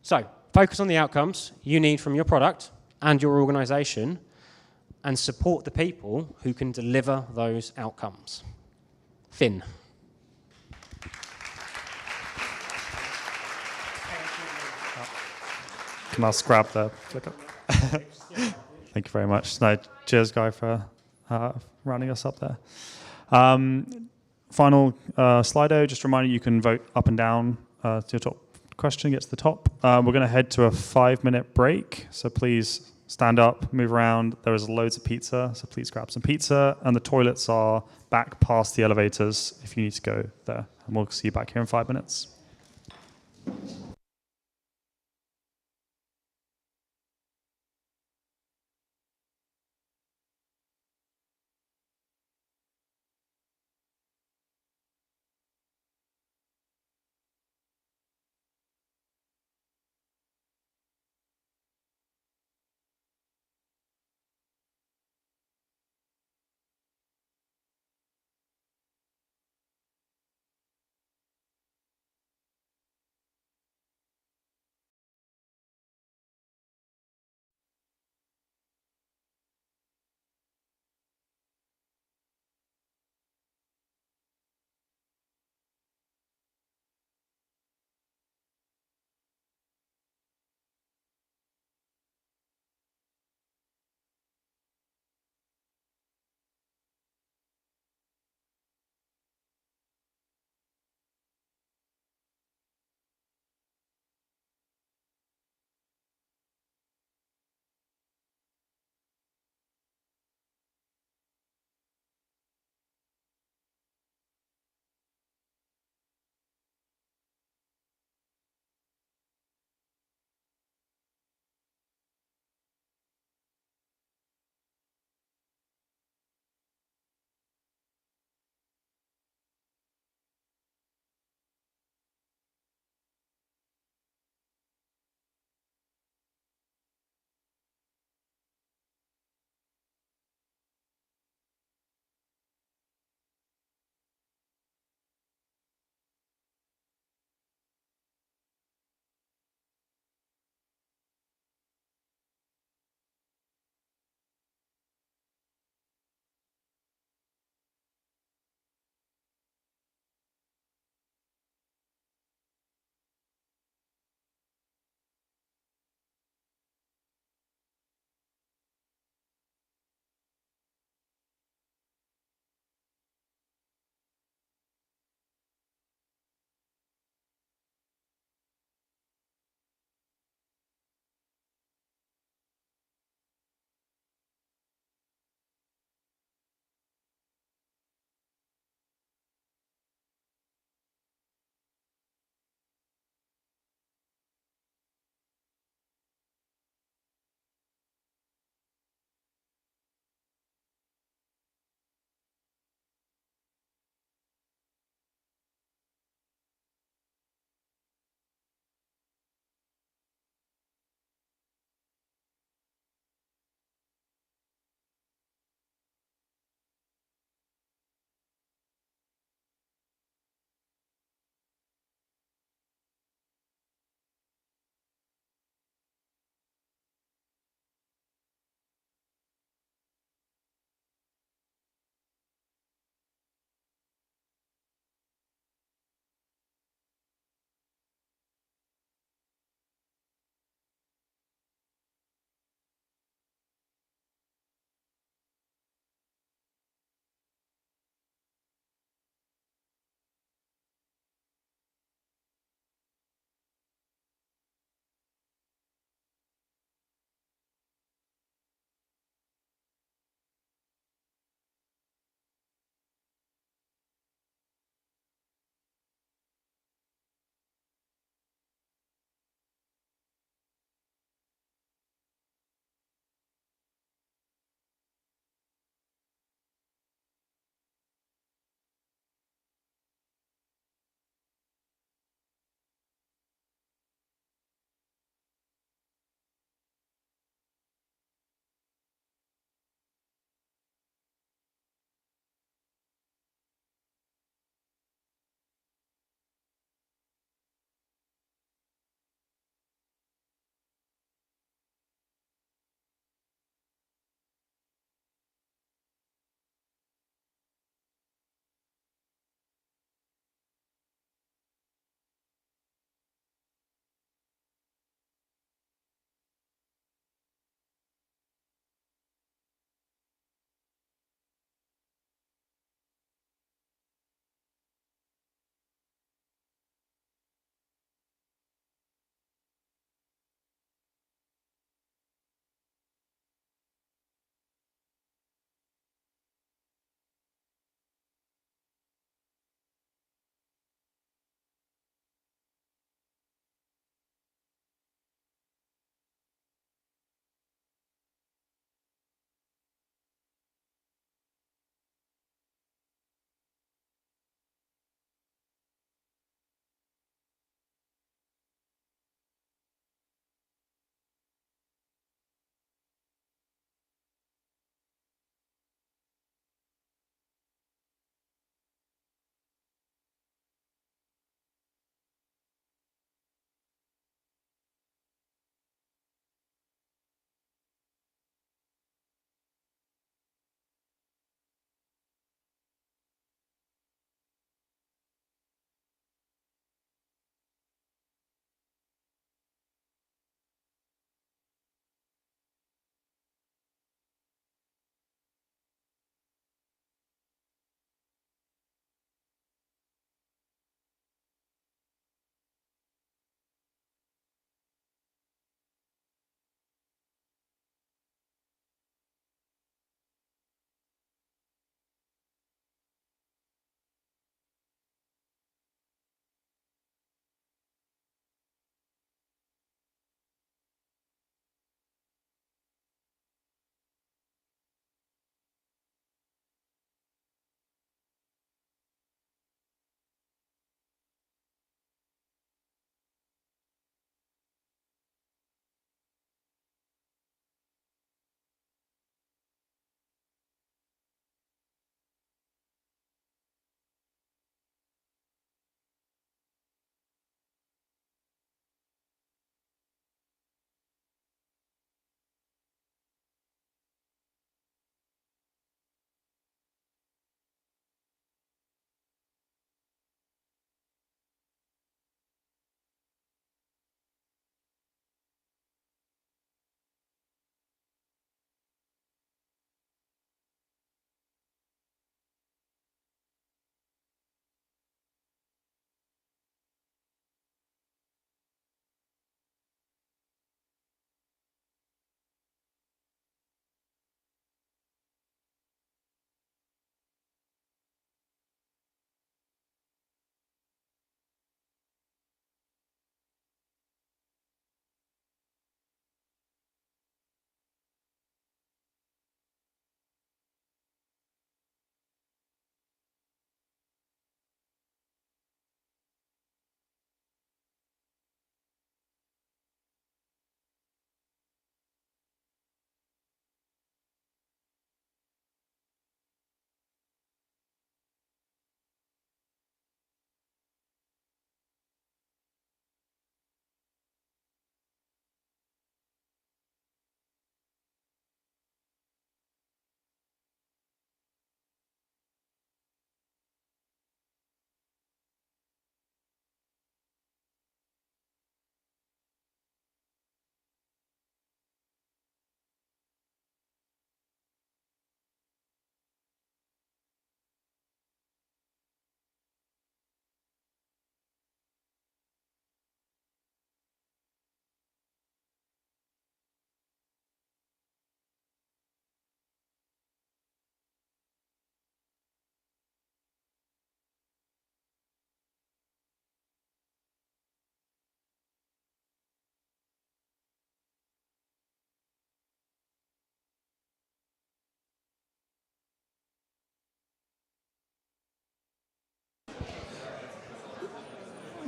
So, focus on the outcomes you need from your product and your organization, and support the people who can deliver those outcomes. Finn. Can I grab the clicker? Thank you very much. No, cheers, Guy, for rounding us up there. Final Slido, just a reminder you can vote up and down to your top question, get to the top. We're going to head to a 5-minute break, so please stand up, move around. There is loads of pizza, so please grab some pizza, and the toilets are back past the elevators if you need to go there. And we'll see you back here in 5 minutes.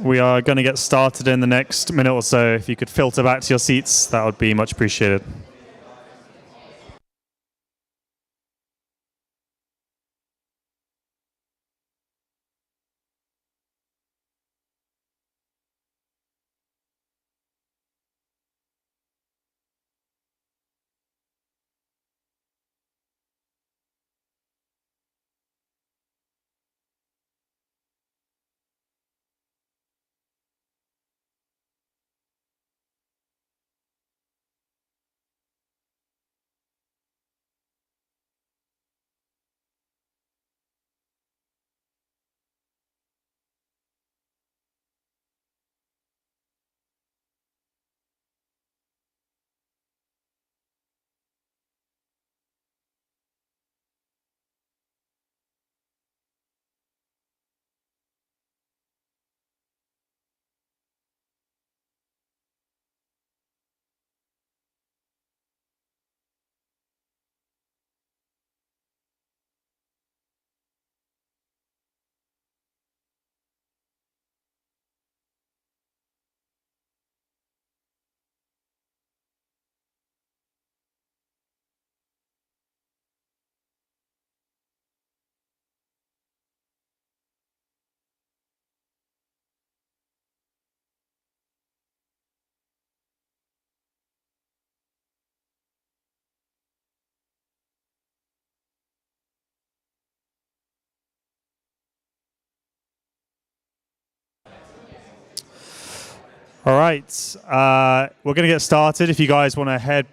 We are going to get started in the next minute or so. If you could filter back to your seats, that would be much appreciated. All right, we're going to get started. If you guys want to head.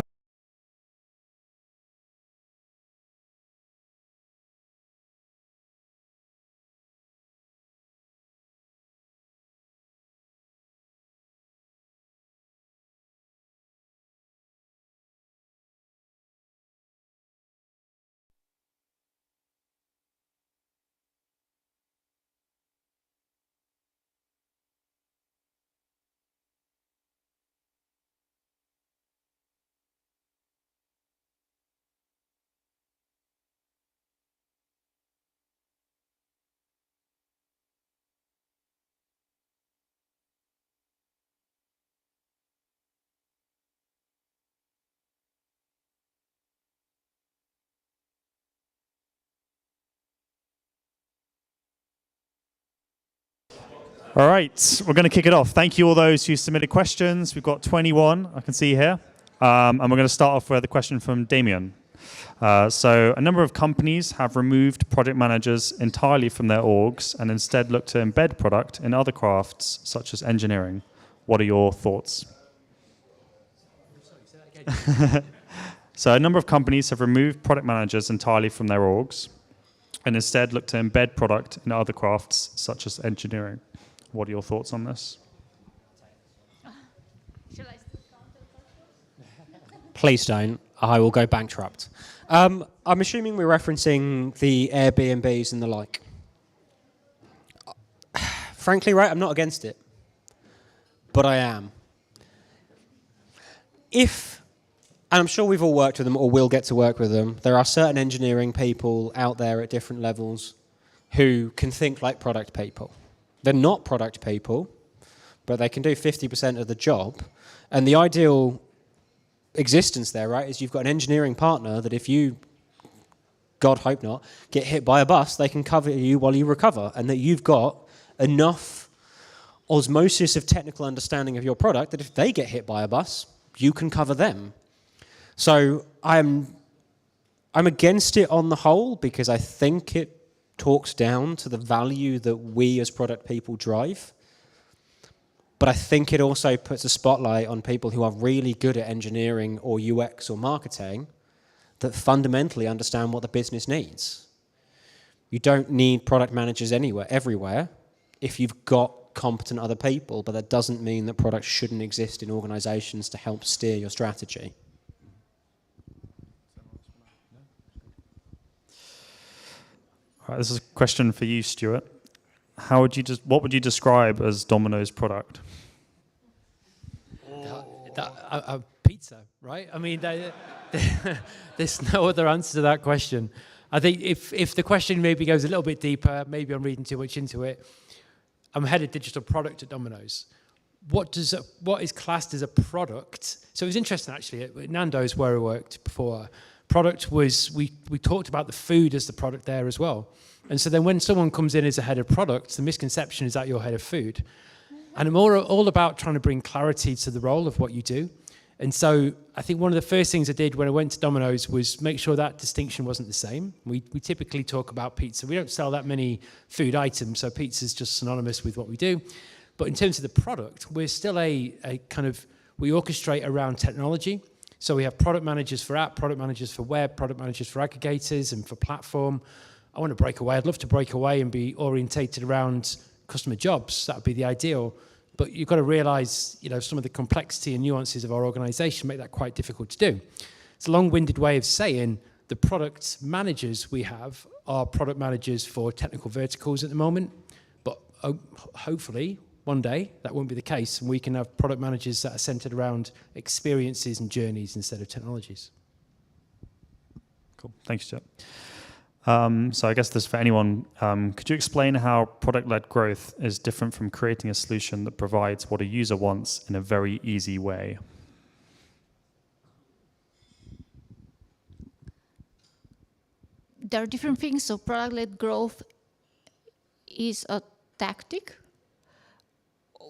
All right, we're going to kick it off. Thank you all those who submitted questions. We've got 21, I can see here. And we're going to start off with a question from Damien. So a number of companies have removed project managers entirely from their orgs and instead look to embed product in other crafts, such as engineering. What are your thoughts? So a number of companies have removed product managers entirely from their orgs and instead look to embed product in other crafts, such as engineering. What are your thoughts on this? Please don't. I will go bankrupt. I'm assuming we're referencing the Airbnbs and the like. Frankly, right, I'm not against it. But I am. And I'm sure we've all worked with them or will get to work with them, there are certain engineering people out there at different levels who can think like product people. They're not product people, but they can do 50% of the job. And the ideal existence there, right, is you've got an engineering partner that if you, God hope not, get hit by a bus, they can cover you while you recover, and that you've got enough osmosis of technical understanding of your product that if they get hit by a bus, you can cover them. So I'm against it on the whole because I think it talks down to the value that we as product people drive. But I think it also puts a spotlight on people who are really good at engineering or UX or marketing that fundamentally understand what the business needs. You don't need product managers everywhere, if you've got competent other people, but that doesn't mean that products shouldn't exist in organizations to help steer your strategy. All right, this is a question for you, Stuart. What would you describe as Domino's product? A pizza, right? I mean, there's no other answer to that question. I think if the question maybe goes a little bit deeper, maybe I'm reading too much into it. I'm head of digital product at Domino's. What is classed as a product? So it was interesting actually, at Nando's where I worked before, product was, we talked about the food as the product there as well. And so then when someone comes in as a head of product, the misconception is that you're head of food. And I'm all about trying to bring clarity to the role of what you do. And so I think one of the first things I did when I went to Domino's was make sure that distinction wasn't the same. We typically talk about pizza. We don't sell that many food items, so pizza is just synonymous with what we do. But in terms of the product, we're still we orchestrate around technology. So we have product managers for app, product managers for web, product managers for aggregators and for platform. I want to break away. I'd love to break away and be orientated around customer jobs. That would be the ideal. But you've got to realize, some of the complexity and nuances of our organization make that quite difficult to do. It's a long-winded way of saying the product managers we have are product managers for technical verticals at the moment. But hopefully, one day, that won't be the case, and we can have product managers that are centered around experiences and journeys instead of technologies. Cool. Thanks, Stuart. So I guess this for anyone. Could you explain how product-led growth is different from creating a solution that provides what a user wants in a very easy way? There are different things. So product-led growth is a tactic,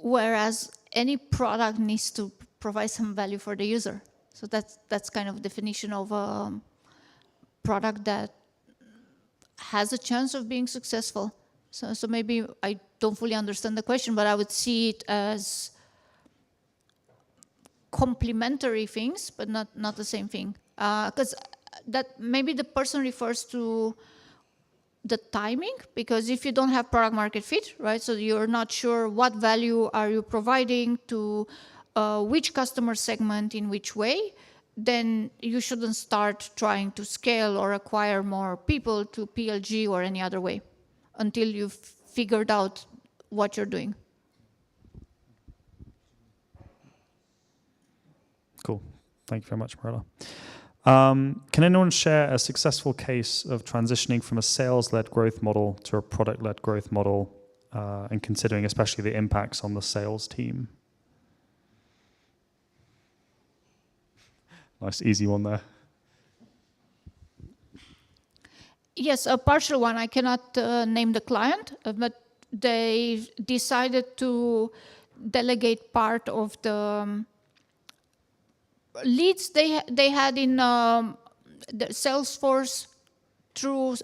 whereas any product needs to provide some value for the user. So that's kind of definition of a product that has a chance of being successful. So maybe I don't fully understand the question, but I would see it as complementary things, but not the same thing. Because that maybe the person refers to the timing, because if you don't have product market fit, right, so you're not sure what value are you providing to which customer segment in which way, then you shouldn't start trying to scale or acquire more people to PLG or any other way until you've figured out what you're doing. Cool. Thank you very much, Mirela. Can anyone share a successful case of transitioning from a sales-led growth model to a product-led growth model, and considering especially the impacts on the sales team? Nice, easy one there. Yes, a partial one. I cannot name the client, but they decided to delegate part of the leads they had in the Salesforce through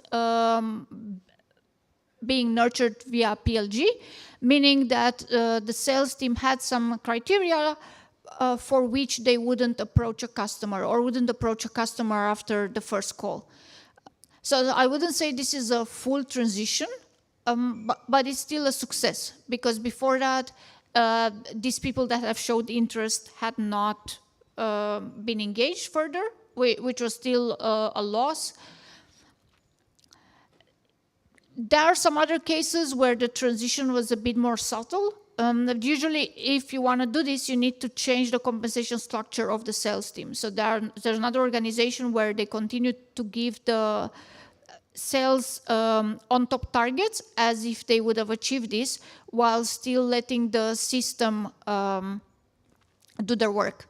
being nurtured via PLG, meaning that the sales team had some criteria for which they wouldn't approach a customer or wouldn't approach a customer after the first call. So I wouldn't say this is a full transition, but it's still a success, because before that, these people that have showed interest had not been engaged further, which was still a loss. There are some other cases where the transition was a bit more subtle. Usually, if you want to do this, you need to change the compensation structure of the sales team. So there's another organization where they continue to give the sales on-top targets as if they would have achieved this, while still letting the system do their work.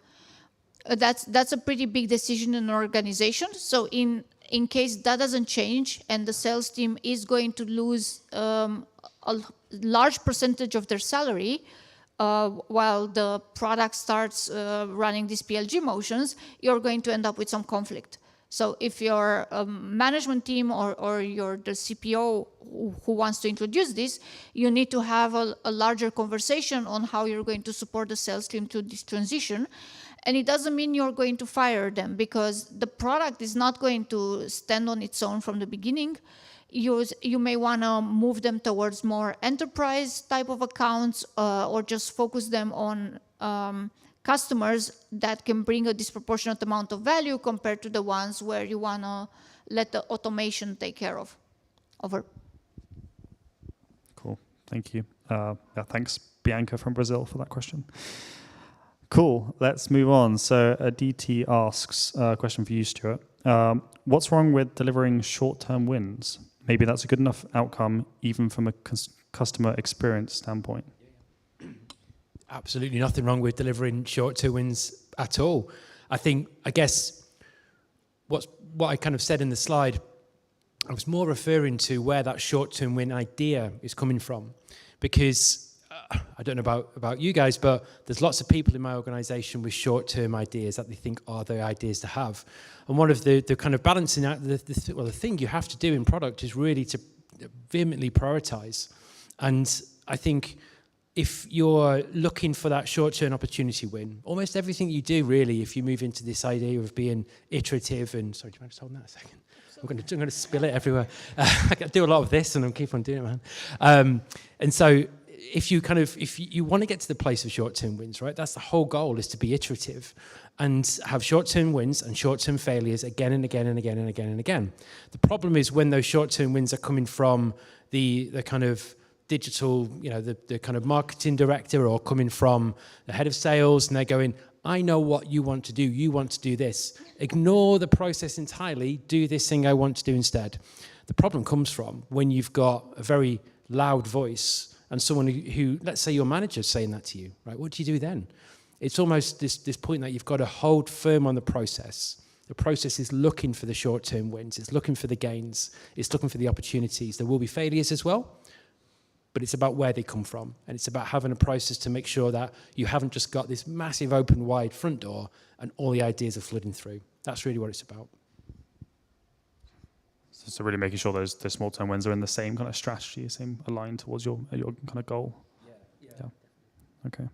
That's a pretty big decision in an organization. So in case that doesn't change and the sales team is going to lose a large percentage of their salary while the product starts running these PLG motions, you're going to end up with some conflict. So if you're a management team or you're the CPO who wants to introduce this, you need to have a larger conversation on how you're going to support the sales team to this transition. And it doesn't mean you're going to fire them, because the product is not going to stand on its own from the beginning. You may want to move them towards more enterprise type of accounts, or just focus them on customers that can bring a disproportionate amount of value compared to the ones where you want to let the automation take care of. Over. Cool, thank you. Thanks, Bianca from Brazil, for that question. Cool, let's move on. So DT asks a question for you, Stuart. What's wrong with delivering short-term wins? Maybe that's a good enough outcome even from a customer experience standpoint? Absolutely nothing wrong with delivering short-term wins at all. I guess what I kind of said in the slide, I was more referring to where that short-term win idea is coming from, because I don't know about you guys, but there's lots of people in my organization with short-term ideas that they think are the ideas to have. And one of the kind of balancing out, the thing you have to do in product is really to vehemently prioritize. And I think if you're looking for that short-term opportunity win, almost everything you do really, if you move into this idea of being iterative and, sorry, do you mind just holding that a second? I'm going to spill it everywhere. I do a lot of this and I'll keep on doing it, man. And so if you want to get to the place of short-term wins, right? That's the whole goal, is to be iterative and have short-term wins and short-term failures again and again and again and again and again. The problem is when those short-term wins are coming from the kind of digital, the kind of marketing director, or coming from the head of sales, and they're going, I know what you want to do. You want to do this. Ignore the process entirely. Do this thing I want to do instead. The problem comes from when you've got a very loud voice and someone who, let's say your manager's saying that to you, right? What do you do then? It's almost this point that you've got to hold firm on the process. The process is looking for the short-term wins. It's looking for the gains. It's looking for the opportunities. There will be failures as well, but it's about where they come from. And it's about having a process to make sure that you haven't just got this massive open wide front door and all the ideas are flooding through. That's really what it's about. So really making sure those small-term wins are in the same kind of strategy, same aligned towards your kind of goal. Yeah. Okay.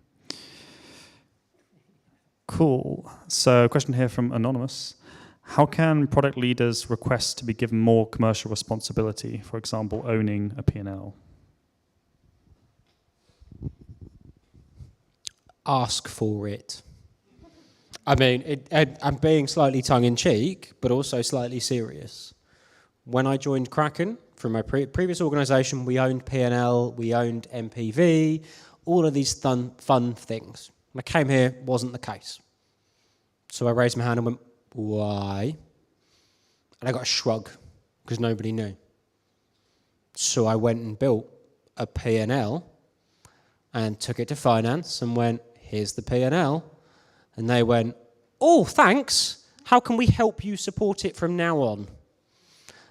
Cool. So a question here from Anonymous. How can product leaders request to be given more commercial responsibility, for example, owning a P&L? Ask for it. I mean, I'm being slightly tongue-in-cheek, but also slightly serious. When I joined Kraken, from my previous organisation, we owned P&L, we owned MPV, all of these fun things. When I came here, it wasn't the case. So I raised my hand and went, why? And I got a shrug, because nobody knew. So I went and built a P&L and took it to finance and went, here's the P&L. And they went, oh, thanks. How can we help you support it from now on?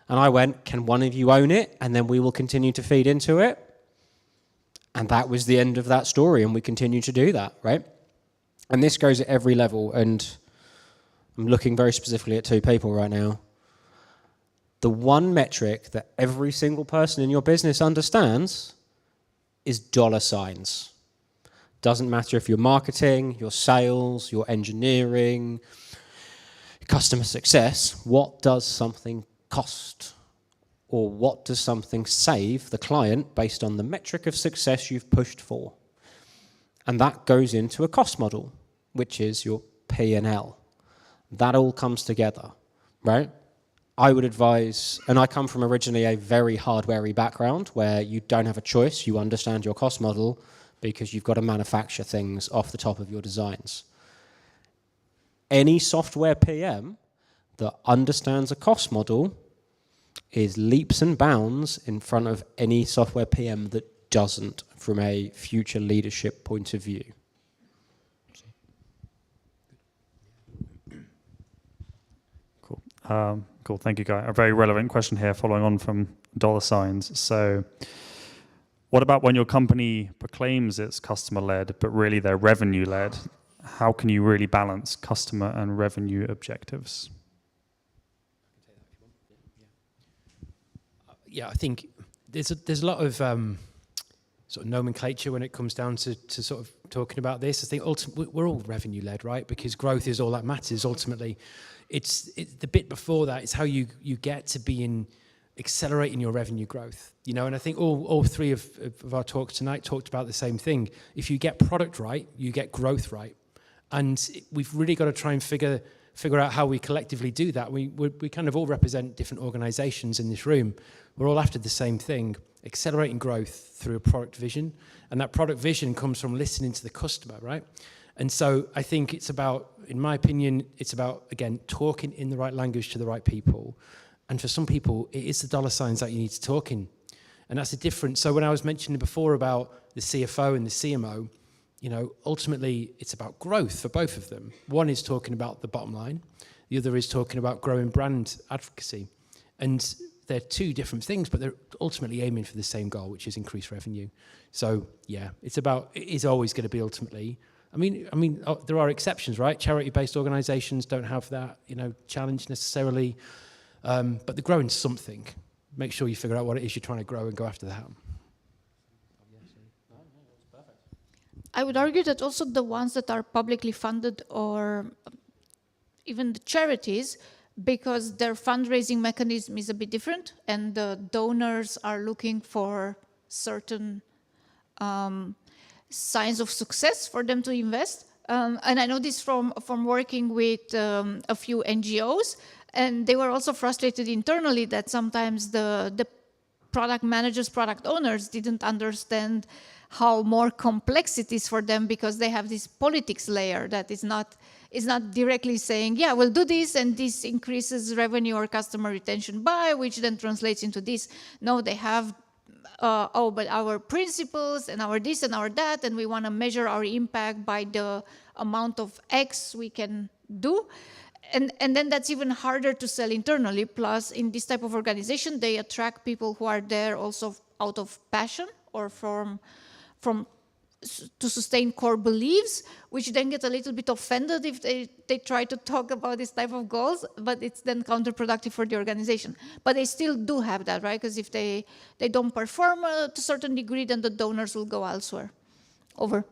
And I went, can one of you own it? And then we will continue to feed into it. And that was the end of that story. And we continue to do that, right? And this goes at every level. And I'm looking very specifically at two people right now. The one metric that every single person in your business understands is dollar signs. Doesn't matter if you're marketing, your sales, your engineering, customer success. What does something cost? Or what does something save the client based on the metric of success you've pushed for? And that goes into a cost model, which is your P&L. That all comes together, right? I would advise, and I come from originally a very hardware-y background where you don't have a choice, you understand your cost model because you've got to manufacture things off the top of your designs. Any software PM that understands a cost model is leaps and bounds in front of any software PM that doesn't, from a future leadership point of view. Cool. Cool. Thank you, Guy. A very relevant question here following on from dollar signs. So what about when your company proclaims it's customer-led, but really they're revenue-led? How can you really balance customer and revenue objectives? Yeah, I think there's a lot of sort of nomenclature when it comes down to sort of talking about this. I think ultimately we're all revenue-led, right? Because growth is all that matters ultimately. It's the bit before that is how you get to be accelerating your revenue growth, and I think all three of our talks tonight talked about the same thing. If you get product right, you get growth right. And we've really got to try and figure out how we collectively do that. We kind of all represent different organizations in this room. We're all after the same thing, accelerating growth through a product vision. And that product vision comes from listening to the customer, right? And so I think it's about, in my opinion, it's about, again, talking in the right language to the right people. And for some people, it is the dollar signs that you need to talk in. And that's a difference. So when I was mentioning before about the CFO and the CMO, ultimately it's about growth for both of them. One is talking about the bottom line. The other is talking about growing brand advocacy. And they're two different things, but they're ultimately aiming for the same goal, which is increased revenue. So yeah, it is always going to be ultimately, there are exceptions, right? Charity-based organizations don't have that, challenge necessarily, but they're growing something. Make sure you figure out what it is you're trying to grow and go after that. I would argue that also the ones that are publicly funded or even the charities, because their fundraising mechanism is a bit different and the donors are looking for certain signs of success for them to invest. And I know this from working with a few NGOs, and they were also frustrated internally that sometimes the product managers, product owners didn't understand how more complex it is for them because they have this politics layer that is not directly saying, yeah, we'll do this and this increases revenue or customer retention by, which then translates into this. No, they have, but our principles and our this and our that, and we want to measure our impact by the amount of X we can do. And then that's even harder to sell internally. Plus, in this type of organization, they attract people who are there also out of passion or to sustain core beliefs, which then get a little bit offended if they try to talk about this type of goals, but it's then counterproductive for the organization. But they still do have that, right? Because if they don't perform to a certain degree, then the donors will go elsewhere. Over.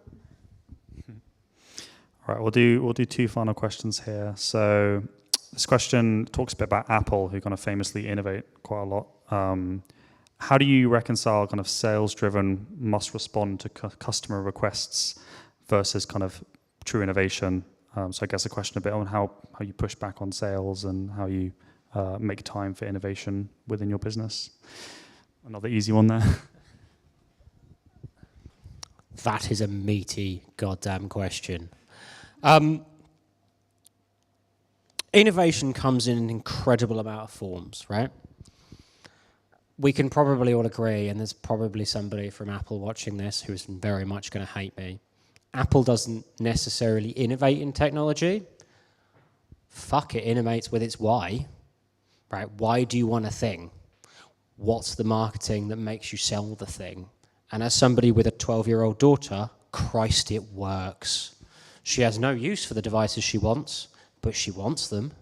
All right, we'll do two final questions here. So this question talks a bit about Apple, who kind of famously innovate quite a lot. How do you reconcile kind of sales-driven must respond to customer requests versus kind of true innovation? So I guess a question a bit on how you push back on sales and how you make time for innovation within your business. Another easy one there. That is a meaty goddamn question. Innovation comes in an incredible amount of forms, right? We can probably all agree, and there's probably somebody from Apple watching this who's very much going to hate me. Apple doesn't necessarily innovate in technology. Fuck, it innovates with its why, right? Why do you want a thing? What's the marketing that makes you sell the thing? And as somebody with a 12-year-old daughter, Christ, it works. She has no use for the devices she wants, but she wants them.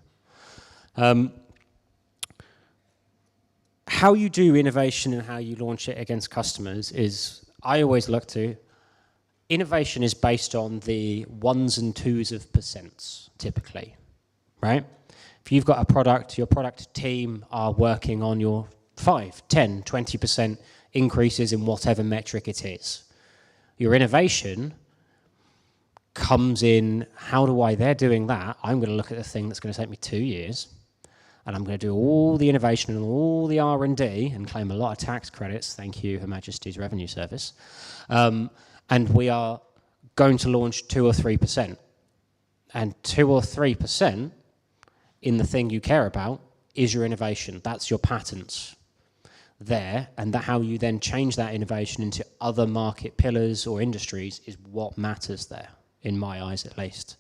How you do innovation and how you launch it against customers is, I always look to, innovation is based on the ones and twos of percents, typically, right? If you've got a product, your product team are working on your 5, 10, 20% increases in whatever metric it is. Your innovation comes in, they're doing that, I'm going to look at the thing that's going to take me 2 years, and I'm going to do all the innovation and all the R&D and claim a lot of tax credits, thank you, Her Majesty's Revenue Service, and we are going to launch 2 or 3%. And 2 or 3% in the thing you care about is your innovation. That's your patents there, and how you then change that innovation into other market pillars or industries is what matters there, in my eyes at least.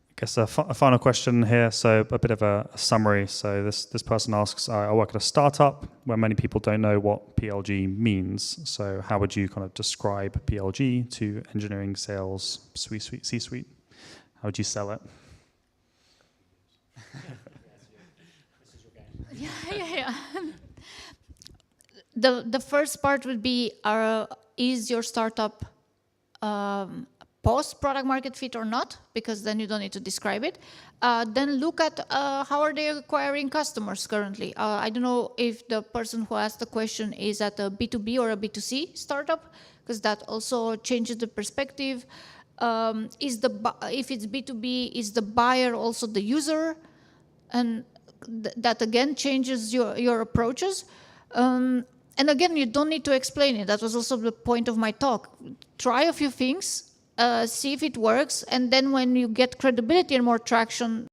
I guess a final question here, so a bit of a summary. So this person asks, I work at a startup where many people don't know what PLG means. So how would you kind of describe PLG to engineering, sales, C-suite? How would you sell it? Yeah. The first part would be, is your startup post product market fit or not? Because then you don't need to describe it. Then look at how are they acquiring customers currently. I don't know if the person who asked the question is at a B2B or a B2C startup, because that also changes the perspective. If it's B2B, is the buyer also the user? And that again changes your approaches. And again, you don't need to explain it. That was also the point of my talk. Try a few things, see if it works, and then when you get credibility and more traction,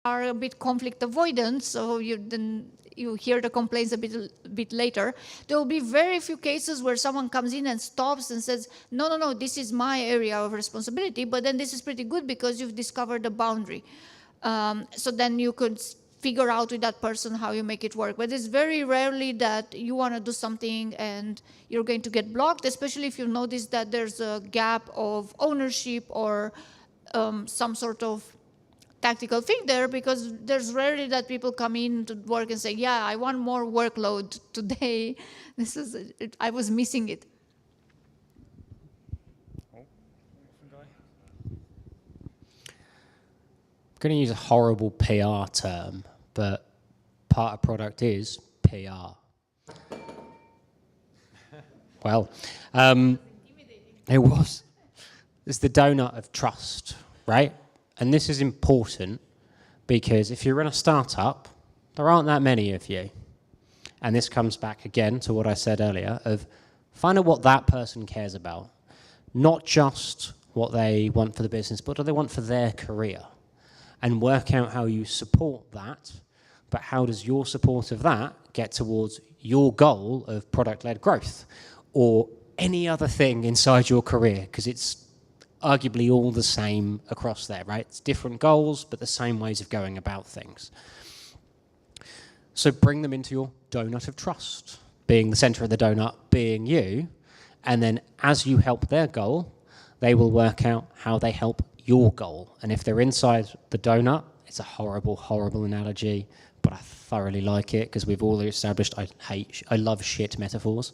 are a bit conflict avoidant, so you hear the complaints a bit later. There will be very few cases where someone comes in and stops and says, no, this is my area of responsibility, but then this is pretty good because you've discovered the boundary. So then you could figure out with that person how you make it work. But it's very rarely that you want to do something and you're going to get blocked, especially if you notice that there's a gap of ownership or some sort of tactical thing there, because there's rarely that people come in to work and say, yeah, I want more workload today. I was missing it. I'm going to use a horrible PR term, but part of product is PR. Well, it was. It's the donut of trust, right? And this is important because if you're in a startup, there aren't that many of you. And this comes back again to what I said earlier of find out what that person cares about. Not just what they want for the business, but what they want for their career. And work out how you support that, but how does your support of that get towards your goal of product-led growth or any other thing inside your career, because it's arguably all the same across there, right? It's different goals, but the same ways of going about things. So bring them into your donut of trust, being the center of the donut, being you, and then as you help their goal, they will work out how they help your goal. And if they're inside the donut, it's a horrible, horrible analogy, but I thoroughly like it because we've all established I love shit metaphors.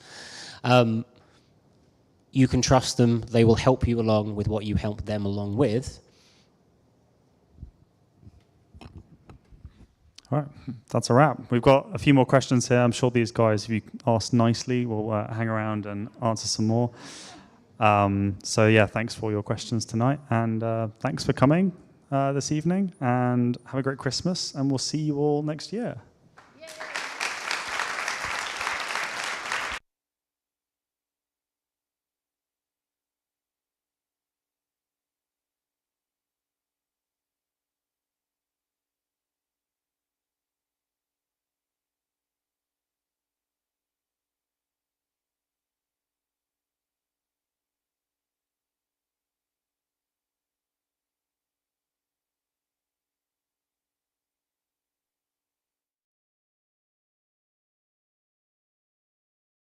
You can trust them. They will help you along with what you help them along with. All right, that's a wrap. We've got a few more questions here. I'm sure these guys, if you ask nicely, will hang around and answer some more. So yeah, thanks for your questions tonight. And thanks for coming this evening. And have a great Christmas. And we'll see you all next year.